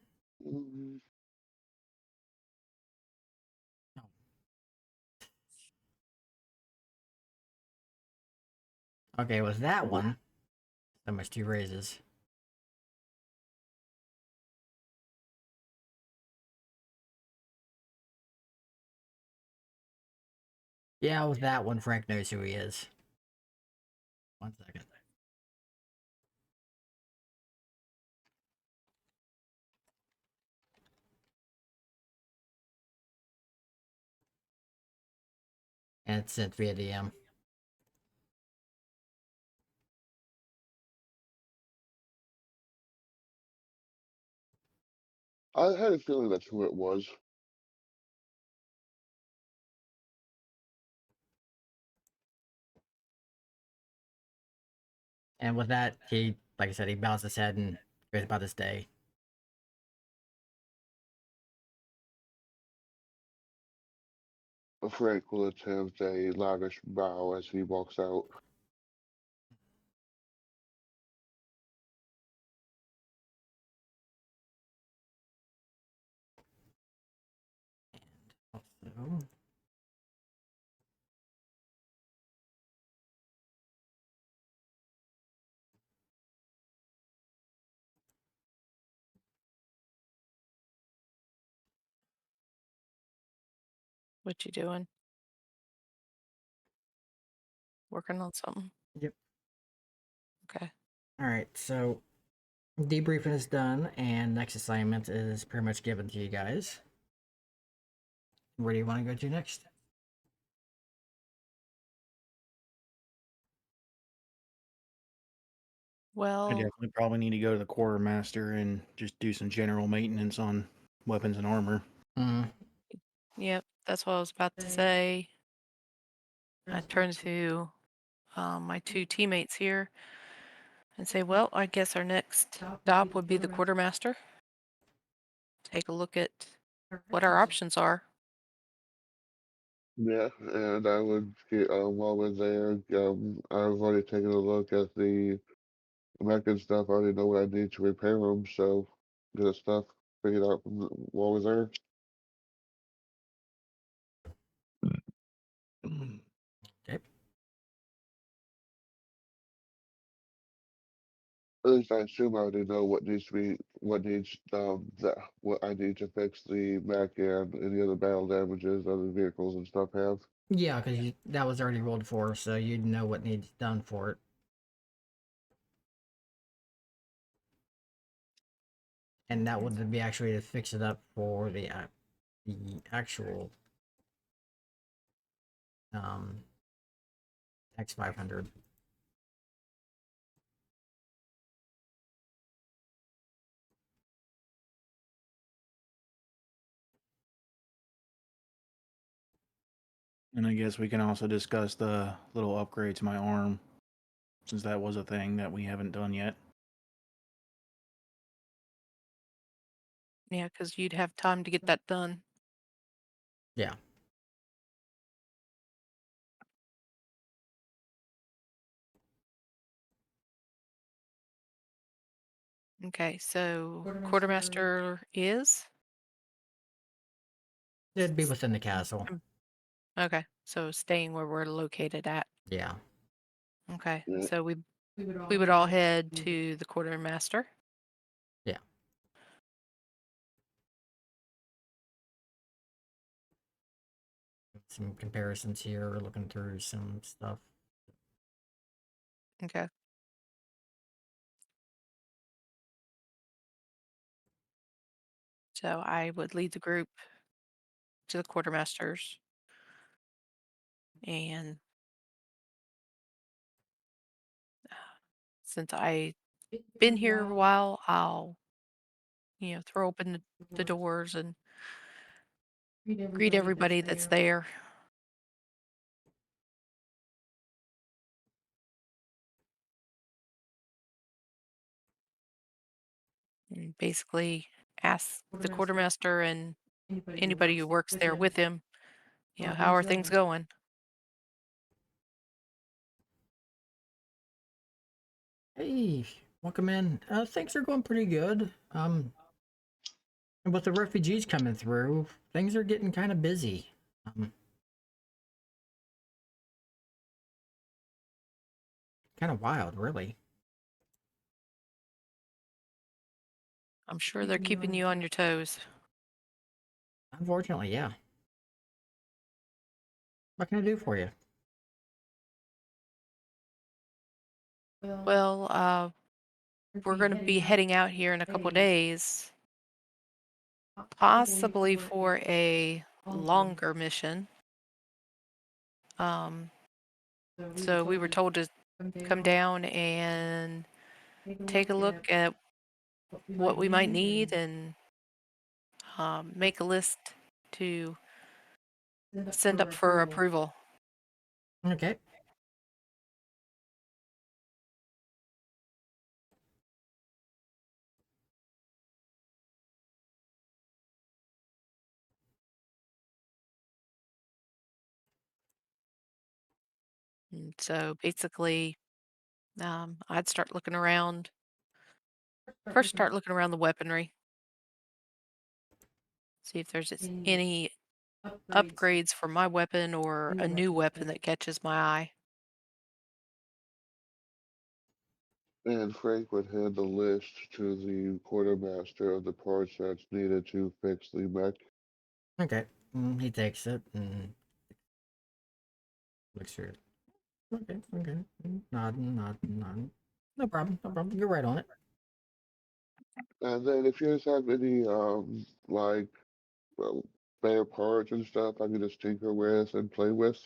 Okay, with that one, so much 2 raises. Yeah, with that one, Frank knows who he is. 1 second. And it's sent via DM. I had a feeling that's who it was. And with that, he, like I said, he bows his head and goes about his day. Frank will attempt a lavish bow as he walks out. Also, What you doing? Working on something? yep. Okay. All right, so debriefing is done, and next assignment is pretty much given to you guys. Where do you want to go to next? I Well, definitely probably need to go to the quartermaster and just do some general maintenance on weapons and armor. Mm, yep, that's what I was about to say. I turn to my 2 teammates here and say, well, I guess our next stop would be the quartermaster. Take a look at what our options are. Yeah, and I would get while we're there. I've already taken a look at the American stuff. I already know what I need to repair them, so get the stuff figured out while we're there. okay. At least I assume I already know what I need to fix the mech and any other battle damages other vehicles and stuff have. Yeah, because that was already rolled for, so you'd know what needs done for it. And that would be actually to fix it up for the actual X500. And I guess we can also discuss the little upgrade to my arm, since that was a thing that we haven't done yet. Yeah, because you'd have time to get that done. Yeah. Okay, so quartermaster is? It'd be within the castle. Okay, so staying where we're located at. Yeah. Okay, Yeah. so we would all head to the quartermaster. Yeah. Some comparisons here, looking through some stuff. Okay. So I would lead the group to the quartermasters, and since I've been here a while, I'll throw open the doors and greet everybody that's there. And basically ask the quartermaster and anybody who works there with him, how are things going? Hey, welcome in. Things are going pretty good. And with the refugees coming through, things are getting kind of busy. Kind of wild, really. I'm sure they're keeping you on your toes. Unfortunately, yeah. What can I do for you? Well, we're going to be heading out here in a couple days, possibly for a longer mission. So we were told to come down and take a look at what we might need and make a list to send up for approval. Okay. And so basically, I'd start looking around. First, start looking around the weaponry, see if there's any upgrades for my weapon or a new weapon that catches my eye. And Frank would hand the list to the quartermaster of the parts that's needed to fix the mech. Okay. He takes it and looks through it. Okay. Okay. Nodding, nodding, nodding. No problem. No problem. You're right on it. And then if you guys have any like well, spare parts and stuff I can just tinker with and play with,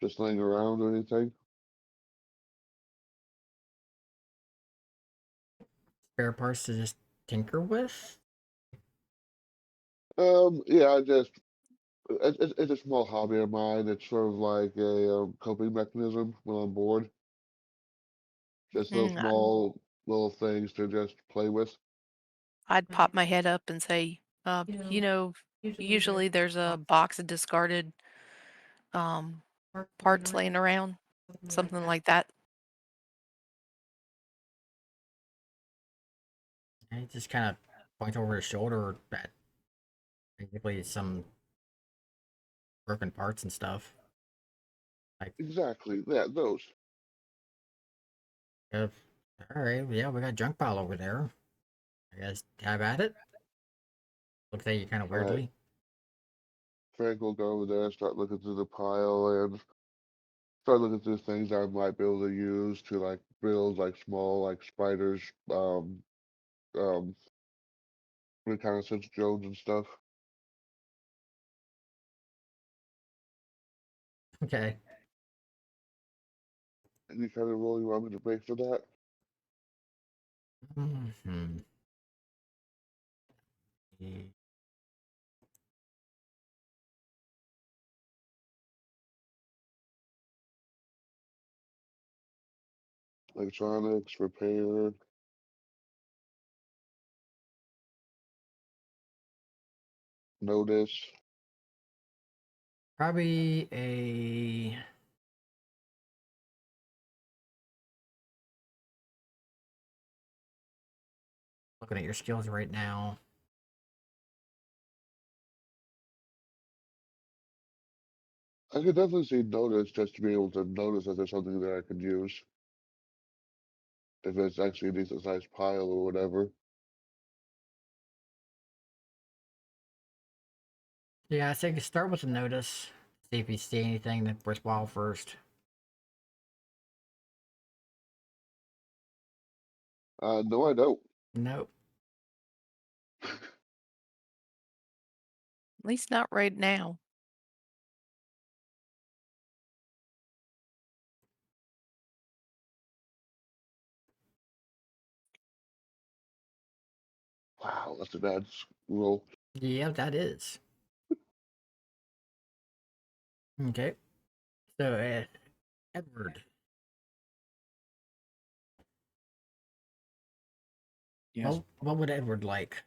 just laying around or anything. Spare parts to just tinker with. Yeah, it's a small hobby of mine. It's sort of like a coping mechanism when I'm bored. Just little Mm, small little things to just play with. I'd pop my head up and say, usually there's a box of discarded um, parts laying around, something like that. And he just kind of points over his shoulder at basically some broken parts and stuff. Like, Exactly. Yeah, those. all right, yeah, we got junk pile over there. I guess have at it. Looks at you kind of All right. weirdly. Frank will go over there, start looking through the pile, and start looking through things I might be able to use to like build like small like spiders, um, reconnaissance drones and stuff. Okay. Any kind of role you want me to make for that? Hmm. Electronics, repair. Notice. Probably a. Looking at your skills right now. I could definitely see notice just to be able to notice that there's something that I could use. If it's actually a decent sized pile or whatever. Yeah, I say start with a notice. See if you see anything that's worthwhile first. No, I don't. Nope. At least not right now. Wow, that's a bad roll. Yeah, that is. Okay. So, Edward. Yes. What would Edward like?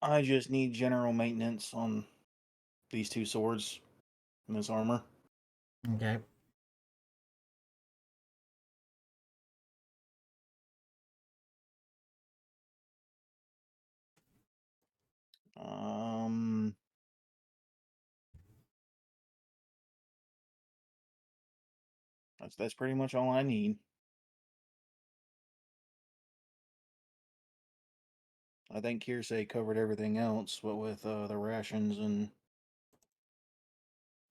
I just need general maintenance on these two swords and this armor. Okay. Um, that's pretty much all I need. I think Hearsay covered everything else, but with the rations and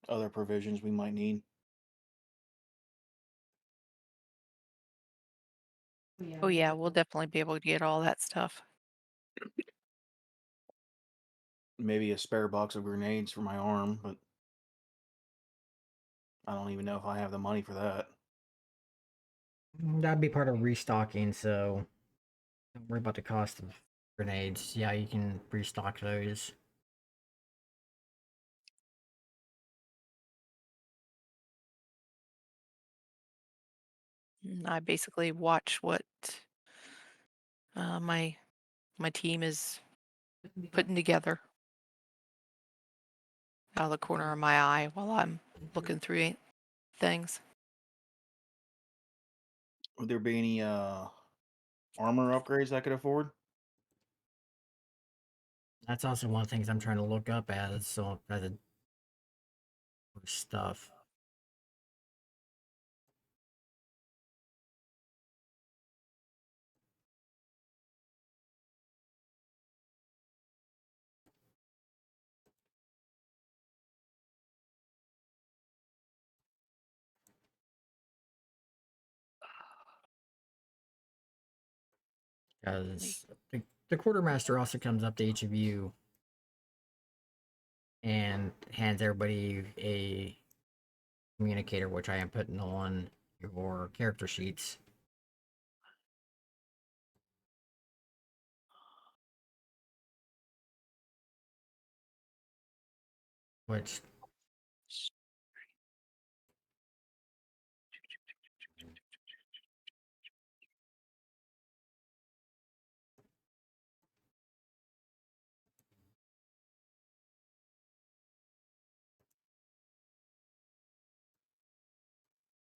other provisions we might need. Oh yeah, we'll definitely be able to get all that stuff. Maybe a spare box of grenades for my arm, but I don't even know if I have the money for that. That'd be part of restocking, so don't worry about the cost of grenades. Yeah, you can restock those. I basically watch what my team is putting together out of the corner of my eye while I'm looking through things. Would there be any armor upgrades I could afford? That's also one of the things I'm trying to look up as as a stuff. Because the quartermaster also comes up to each of you and hands everybody a communicator, which I am putting on your character sheets. Which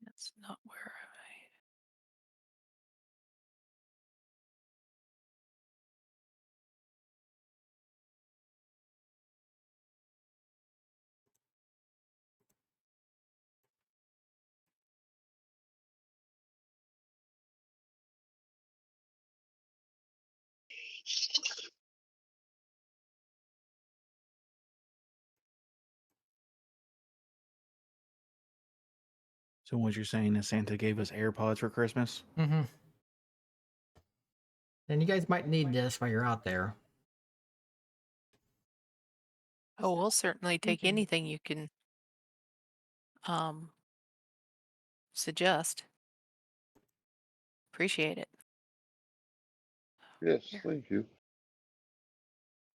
That's not where So what you're saying is Santa gave us AirPods for Christmas? mm-hmm. And you guys might need this while you're out there. Oh, we'll certainly take anything you can suggest. Appreciate it. Yes, Here. thank you.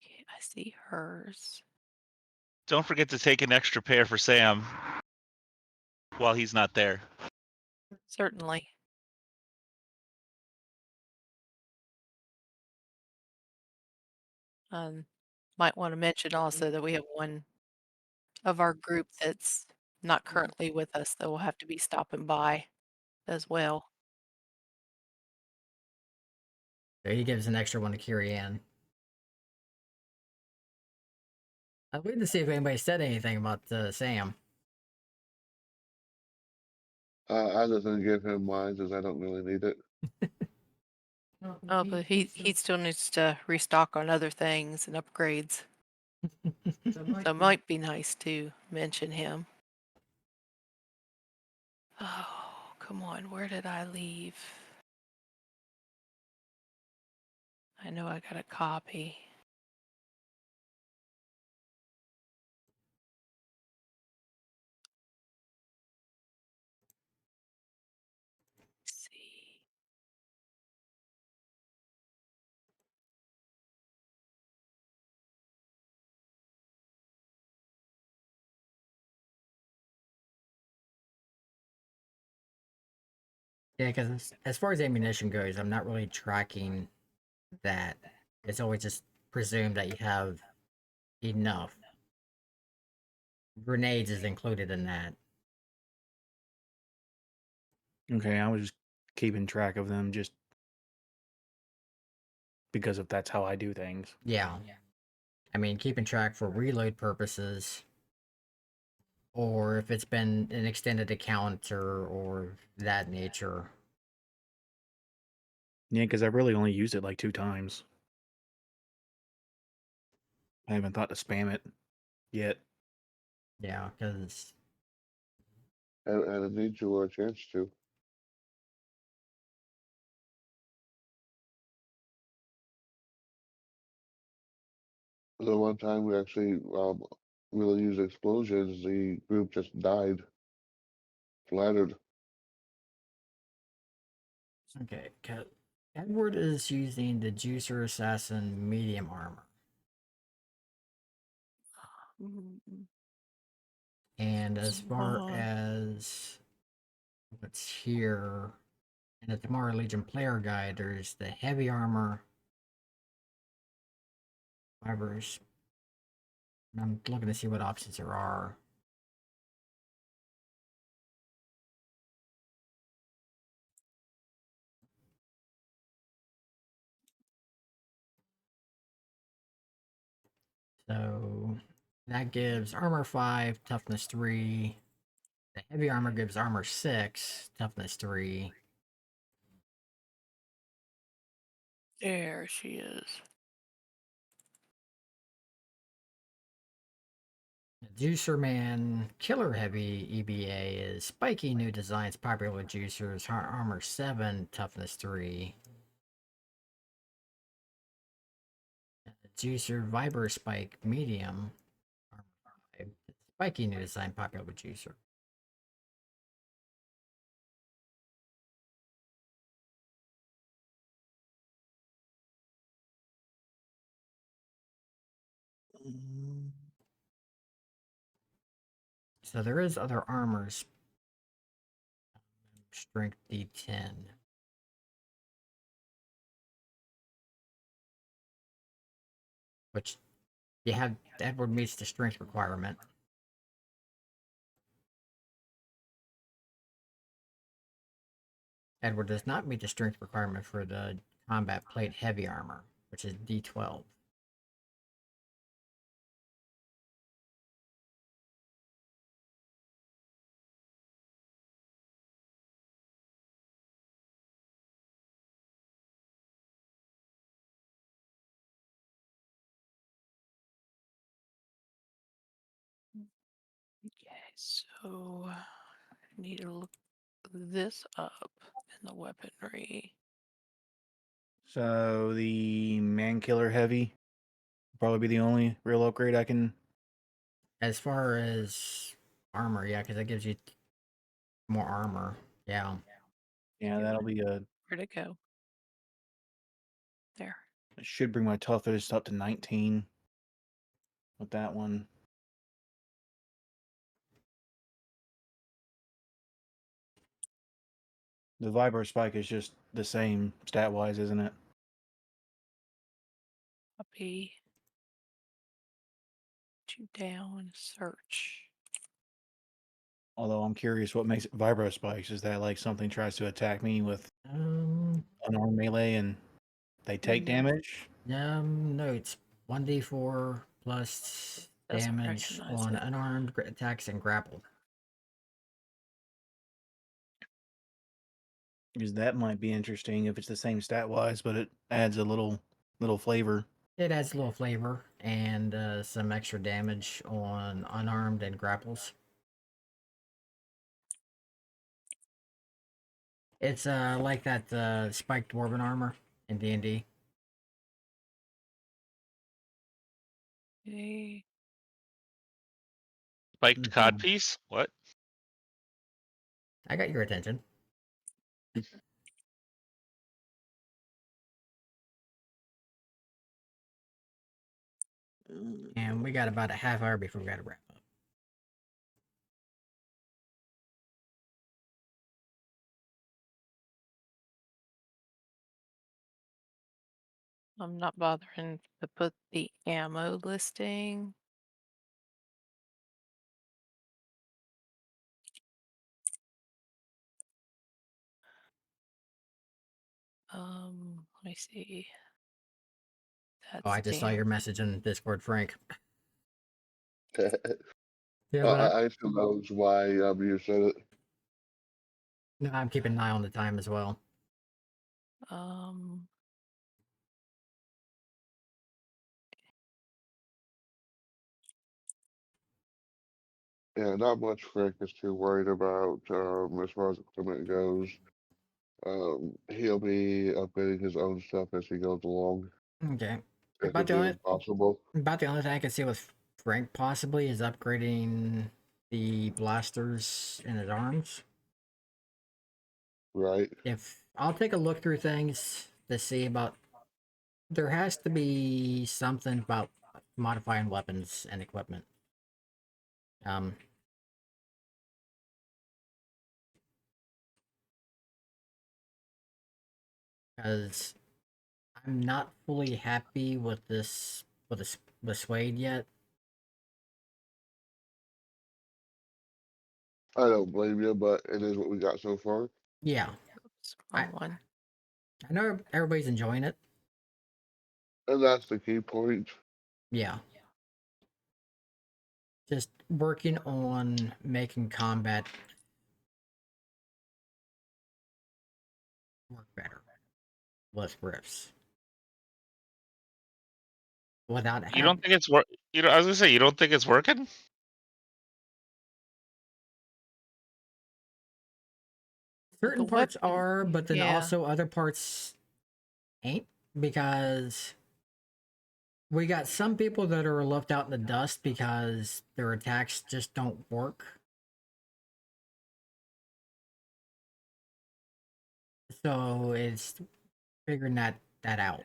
Okay, I see hers. Don't forget to take an extra pair for Sam. while he's not there. Certainly. Might want to mention also that we have one of our group that's not currently with us that will have to be stopping by as well. So he gives an extra one to carry in. I'd wait to see if anybody said anything about Sam. Other than give him mine, as I don't really need it. Oh, but he still needs to restock on other things and upgrades. So it might be nice to mention him. Oh, come on. Where did I leave? I know I got a copy. Let's see. Yeah, because as far as ammunition goes, I'm not really tracking that. It's always just presumed that you have enough. Grenades is included in that. Okay, I was just keeping track of them just because if that's how I do things. Yeah. I mean, keeping track for reload purposes, or if it's been an extended account or that nature. Yeah, because I've really only used it like 2 times. I haven't thought to spam it yet. Yeah, because And it needs you a chance to. The one time we actually really used explosions, the group just died. Flattered. okay, Edward is using the Juicer Assassin medium armor. Mm, And as far Swan. as what's here in the Tomorrow Legion player guide, there's the heavy armor, fibers. And I'm looking to see what options there are. So that gives armor 5, toughness 3. The heavy armor gives armor 6, toughness 3. There she is. The Juicer Man Killer Heavy EBA is spiky new designs popular with juicers, armor 7, toughness 3. The Juicer Viber Spike Medium, armor 5. Spiky new design popular with juicer. So there is other armors. Strength D10. Which you have Edward meets the strength requirement. Edward does not meet the strength requirement for the combat plate heavy armor, which is D12. Okay, so I need to look this up in the weaponry. So the Man Killer Heavy will probably be the only real upgrade I can. As far as armor, yeah, because that gives you more armor. Yeah. Yeah, that'll be a. Where'd it go? There. It should bring my toughness up to 19 with that one. The Vibro Spike is just the same stat wise, isn't it? Copy. 2 down. Search. Although I'm curious what makes it Vibro Spikes. Is that like something tries to attack me with unarmed melee and they take No. damage? No, it's 1d4 plus Doesn't damage recognize on it. unarmed attacks and grappled. Because that might be interesting if it's the same stat wise, but it adds a little flavor. It adds a little flavor and some extra damage on unarmed and grapples. It's like that spiked dwarven armor in D&D. Okay. Spiked Mhm. codpiece? What? I got your attention. And we got about a half hour before we got to wrap up. I'm not bothering to put the ammo listing. Let me see. That's Oh, I just saw your damn. message in Discord, Frank. I, Yeah, but I assume that was why you said it. no, I'm keeping an eye on the time as well. Um, Yeah, not much Frank is too worried about as far as equipment goes. He'll be upgrading his own stuff as he goes along, Okay. as About the only humanly possible. thing I can see with Frank possibly is upgrading the blasters in his arms. Right? If I'll take a look through things to see about, there has to be something about modifying weapons and equipment. Um, because I'm not fully happy with this with SWADE yet. I don't blame you, but it is what we got so far. Yeah, oops, wrong one. I know everybody's enjoying it. And that's the key point. Yeah. Just working on making combat work better with riffs without You having don't think it's work? You know, I was gonna say you don't think it's working. certain The parts weapon, are, but then yeah. also other parts ain't, because we got some people that are left out in the dust because their attacks just don't work. So it's figuring that out.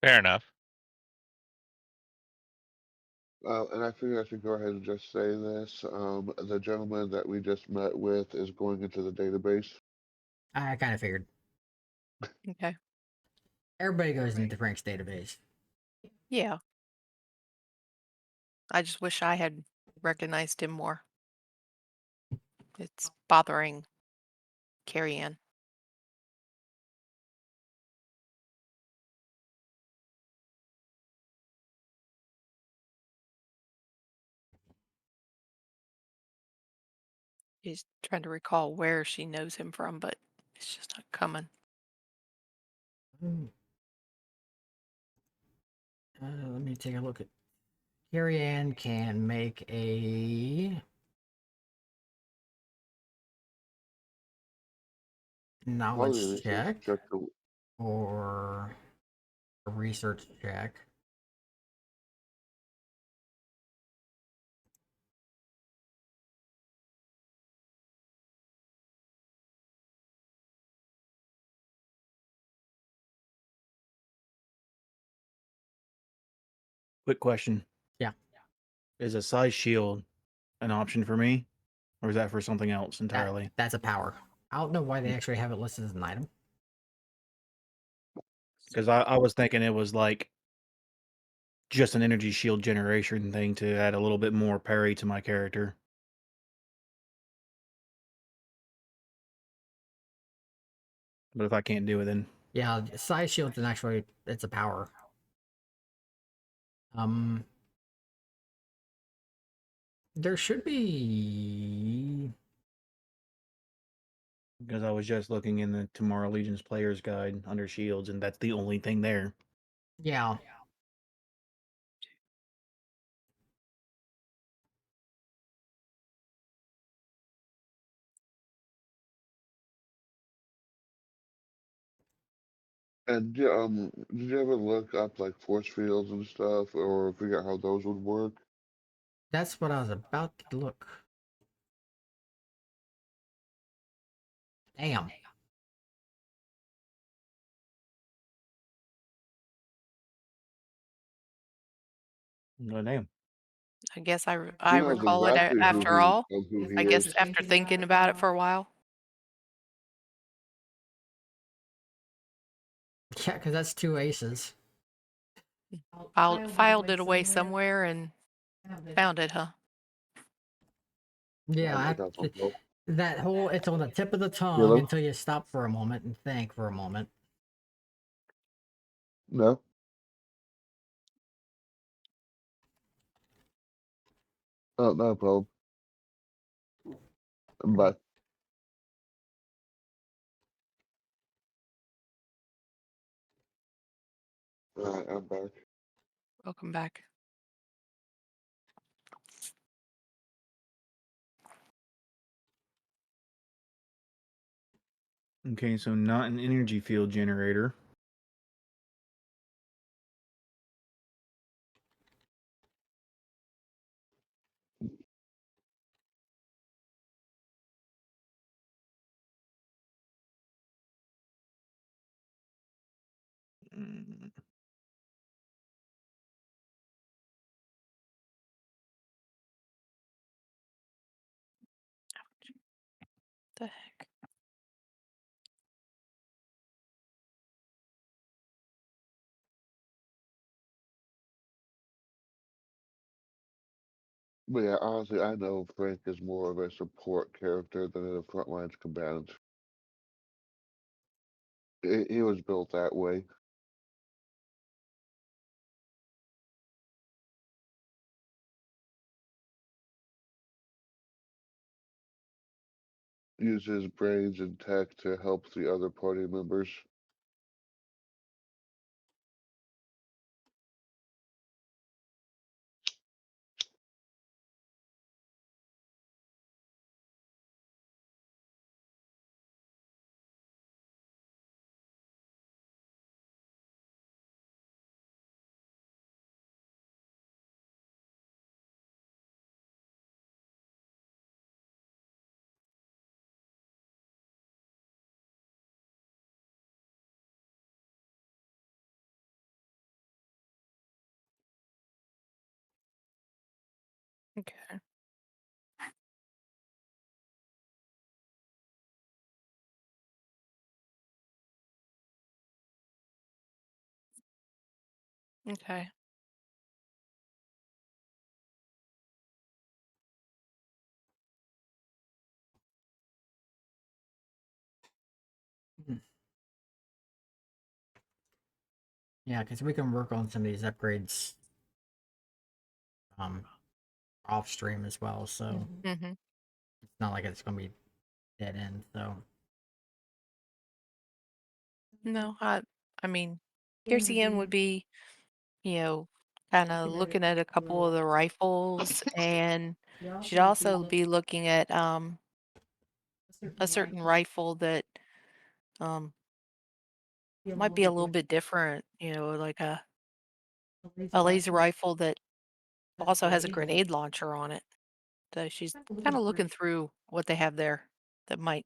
Fair enough. And I figure I should go ahead and just say this. The gentleman that we just met with is going into the database. I kind of figured Okay. everybody goes into Frank's database. Yeah. I just wish I had recognized him more. It's bothering Carrie Ann. She's trying to recall where she knows him from, but it's just not coming. Let me take a look at. Carrie Ann can make a Probably a knowledge research check check to or a research check. Quick question. Yeah. Is a size shield an option for me? or is that for something else entirely? That's a power. I don't know why they actually have it listed as an item. Because I was thinking it was like just an energy shield generation thing to add a little bit more parry to my character. But if I can't do it, then Yeah, size shields and actually it's a power. There should be. because I was just looking in the Tomorrow Legion's player's guide under shields, and that's the only thing there. Yeah. And yeah, did you ever look up like force fields and stuff, or figure out how those would work? That's what I was about to look. Damn. Oh, damn. I guess I Who knows recall it exactly after all. who he I guess is? after thinking about it for a while. Yeah, because that's 2 aces. Filed it away somewhere and found it, huh? Yeah, I got some help. that whole it's on the tip of the tongue Hello? until you stop for a moment and think for a moment. No. Oh, no problem. Bye. Alright, I'm back. Welcome back. Okay, so not an energy field generator. Mm, The heck? But yeah, honestly, I know Frank is more of a support character than a frontlines combatant. He was built that way. Uses brains and tech to help the other party members. Okay. Okay. Yeah, because we can work on some of these upgrades off stream as well, so Mm-hmm. it's not like it's gonna be dead end. So No, I mean, here's the end would be, kind of looking at a couple of the rifles, and she'd also be looking at a certain rifle that um might be a little bit different, like a laser rifle that also has a grenade launcher on it. So she's kind of looking through what they have there that might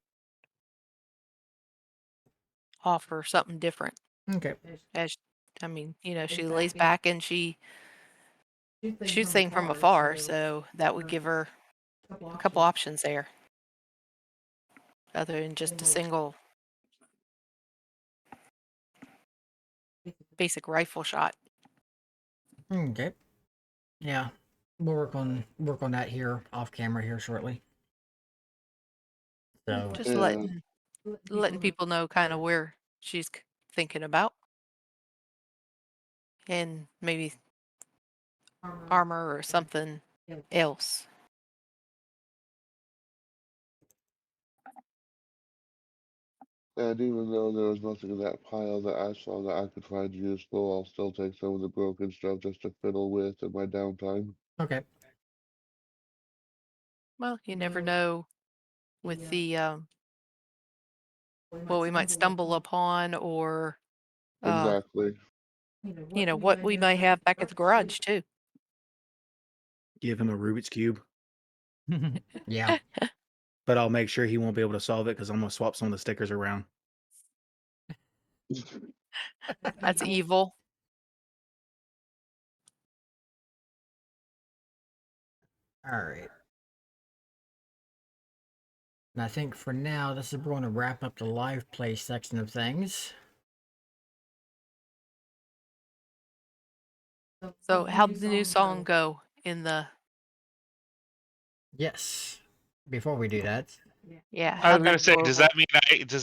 offer something different. okay. As she lays back and she shoots things from afar, so that would give her a couple options there, other than just a single basic rifle shot. Okay. Yeah. We'll work on that here off camera here shortly. So Just Yeah. letting people know kind of where she's thinking about, and maybe armor or something else. And even though there was nothing in that pile that I saw that I could find useful, I'll still take some of the broken stuff just to fiddle with in my downtime. okay. Well, you never know with the what we might stumble upon, or Exactly. what we might have back at the garage too. Give him a Rubik's Cube, Yeah. but I'll make sure he won't be able to solve it because I'm going to swap some of the stickers around. That's evil. All right. And I think for now, this is going to wrap up the live play section of things. So how'd the new song go in the? Yes. Before we do that, Yeah, I was how'd gonna that say, go does over?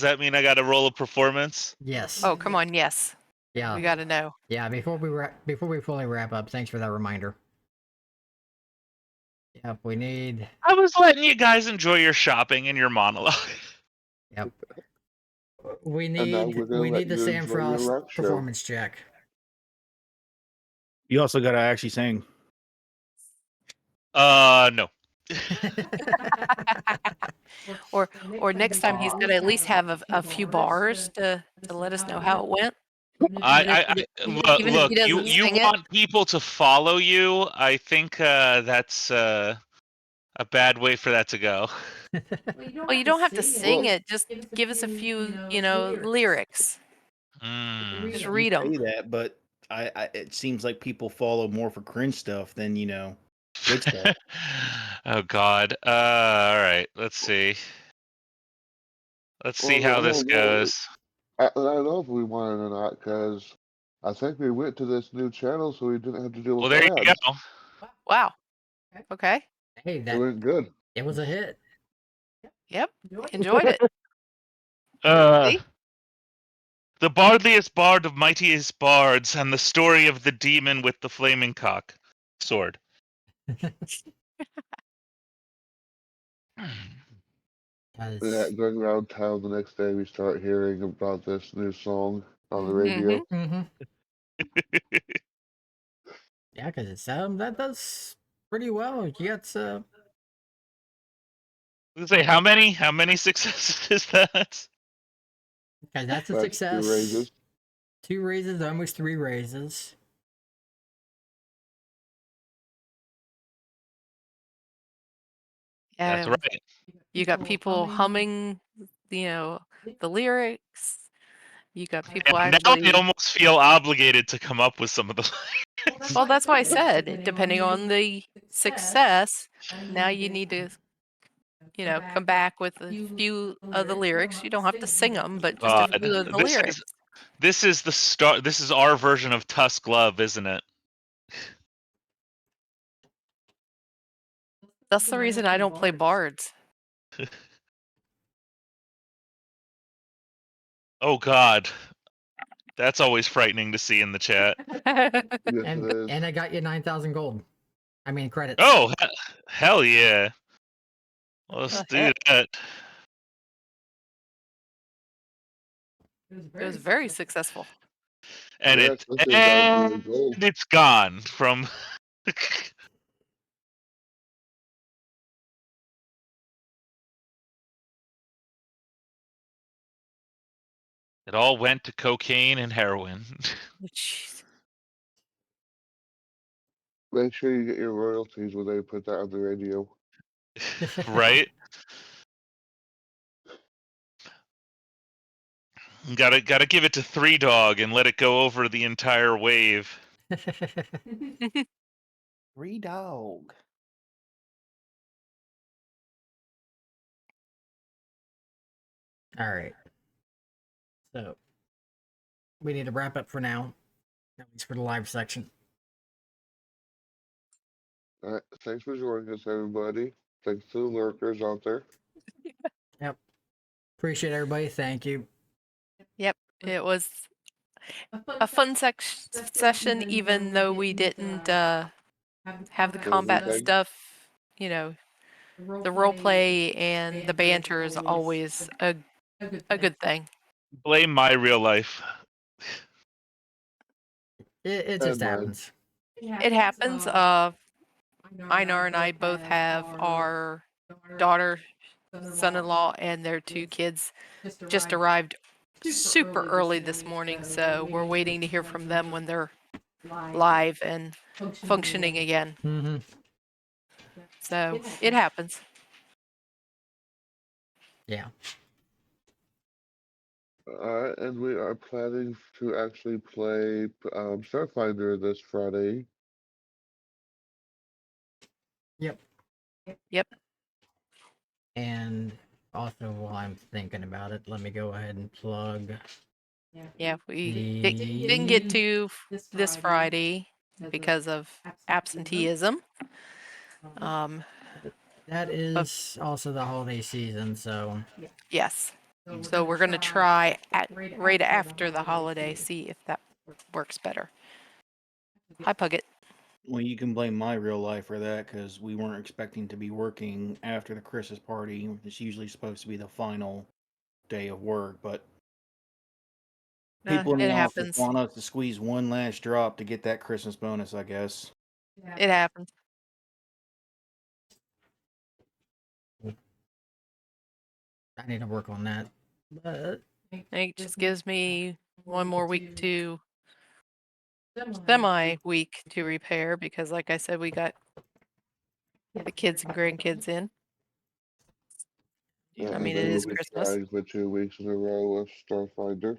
that mean I got to roll a performance? yes. Oh, come on, yes. Yeah. We got to know. Yeah. Before we fully wrap up, thanks for that reminder. Yep. We need. I was letting you guys enjoy your shopping and your monologue. Yep. We And now we're need gonna let the you Sam enjoy your Frost rock show. performance check. You also got to actually sing. No. Or next time he's got to at least have a few bars to let us know how it went. Even if Look, he doesn't you sing it. want people to follow you. I think that's a bad way for that to go. Well, you don't have to sing Well, it. Just give us a few, lyrics. Mm. Just You read them. say that, but it seems like people follow more for cringe stuff than good stuff. Oh God. All right. Let's see. Let's see well, how I this don't know. goes. I don't know if we wanted or not, because I think we went to this new channel so we didn't have to deal Well, with there you ads. go. Wow. Okay. Hey, It that went good. it was a hit. Yep. Enjoyed it. Uh, See? the bardliest bard of mightiest bards, and the story of the demon with the flaming cock sword. Yeah, 'Cause- going around town the next day, we start hearing about this new song on the radio. Mhm. Yeah, because it's that does pretty well. You got Let's say how many successes is that? okay, that's a That's success. 2 raises. 2 raises, almost 3 raises. That's Yeah. right. You got people humming, the lyrics. You got people And now I actually. almost feel obligated to come up with some of the. Well, that's why I said, depending on the success, now you need to, come back with a few of the lyrics. You don't have to sing them, but just a God, few of the lyrics. this is the start. This is our version of Tusk Love, isn't it? That's the reason I don't play bards. Oh God, that's always frightening to see in the chat. Yes, it is. And I got you 9,000 gold. I mean credits. Oh hell yeah! Let's The do heck? that. It was very successful. And Yeah, especially about being gold. it's gone from. It all went to cocaine and heroin. Jeez. Make sure you get your royalties when they put that on the radio. Right? Gotta give it to Three Dog and let it go over the entire wave. Free dog. All right. So we need to wrap up for now, at least for the live section. All right. Thanks for joining us, everybody. Thanks to the lurkers out there. Yep. Appreciate everybody. Thank you. Yep, it was a fun session, even though we didn't have the combat everything. stuff. You know, the role play and the banter is always a good thing. Blame my real life. It just And mine. happens. It happens. Einar and I both have our daughter, son-in-law, and their two kids just arrived super early this morning, so we're waiting to hear from them when they're live and functioning again. Mm-hmm. So it happens. Yeah. Alright, and we are planning to actually play Starfinder this Friday. Yep. Yep. And also, while I'm thinking about it, let me go ahead and plug. Yeah, we The- didn't get to this Friday because of absenteeism. That is also the holiday season, so Yes. So we're going to try at right after the holiday, see if that works better. Hi, Puggett. Well, you can blame my real life for that because we weren't expecting to be working after the Christmas party. It's usually supposed to be the final day of work, but people in It the office happens. want us to squeeze one last drop to get that Christmas bonus, I guess. It happens. I need to work on that. But It just gives me one more week to semi-week to repair because, like I said, we got the kids and grandkids in. Yeah, I And mean, then it we'll is be Christmas. trying for 2 weeks in a row with Starfinder,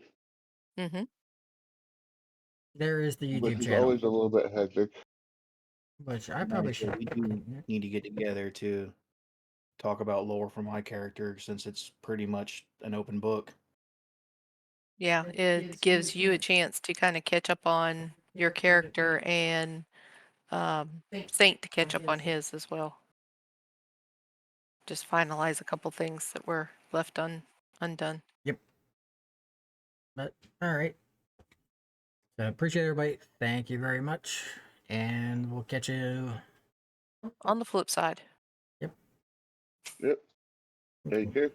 Mm-hmm. there is the which YouTube is channel, always a little bit hectic. which I like probably I said, should. we do need to get together to talk about lore for my character since it's pretty much an open book. Yeah, it gives you a chance to kind of catch up on your character and Saint to catch up on his as well. Just finalize a couple things that were left undone. Yep. But all right. So appreciate everybody. Thank you very much, and we'll catch you. On the flip side. Yep. Take care.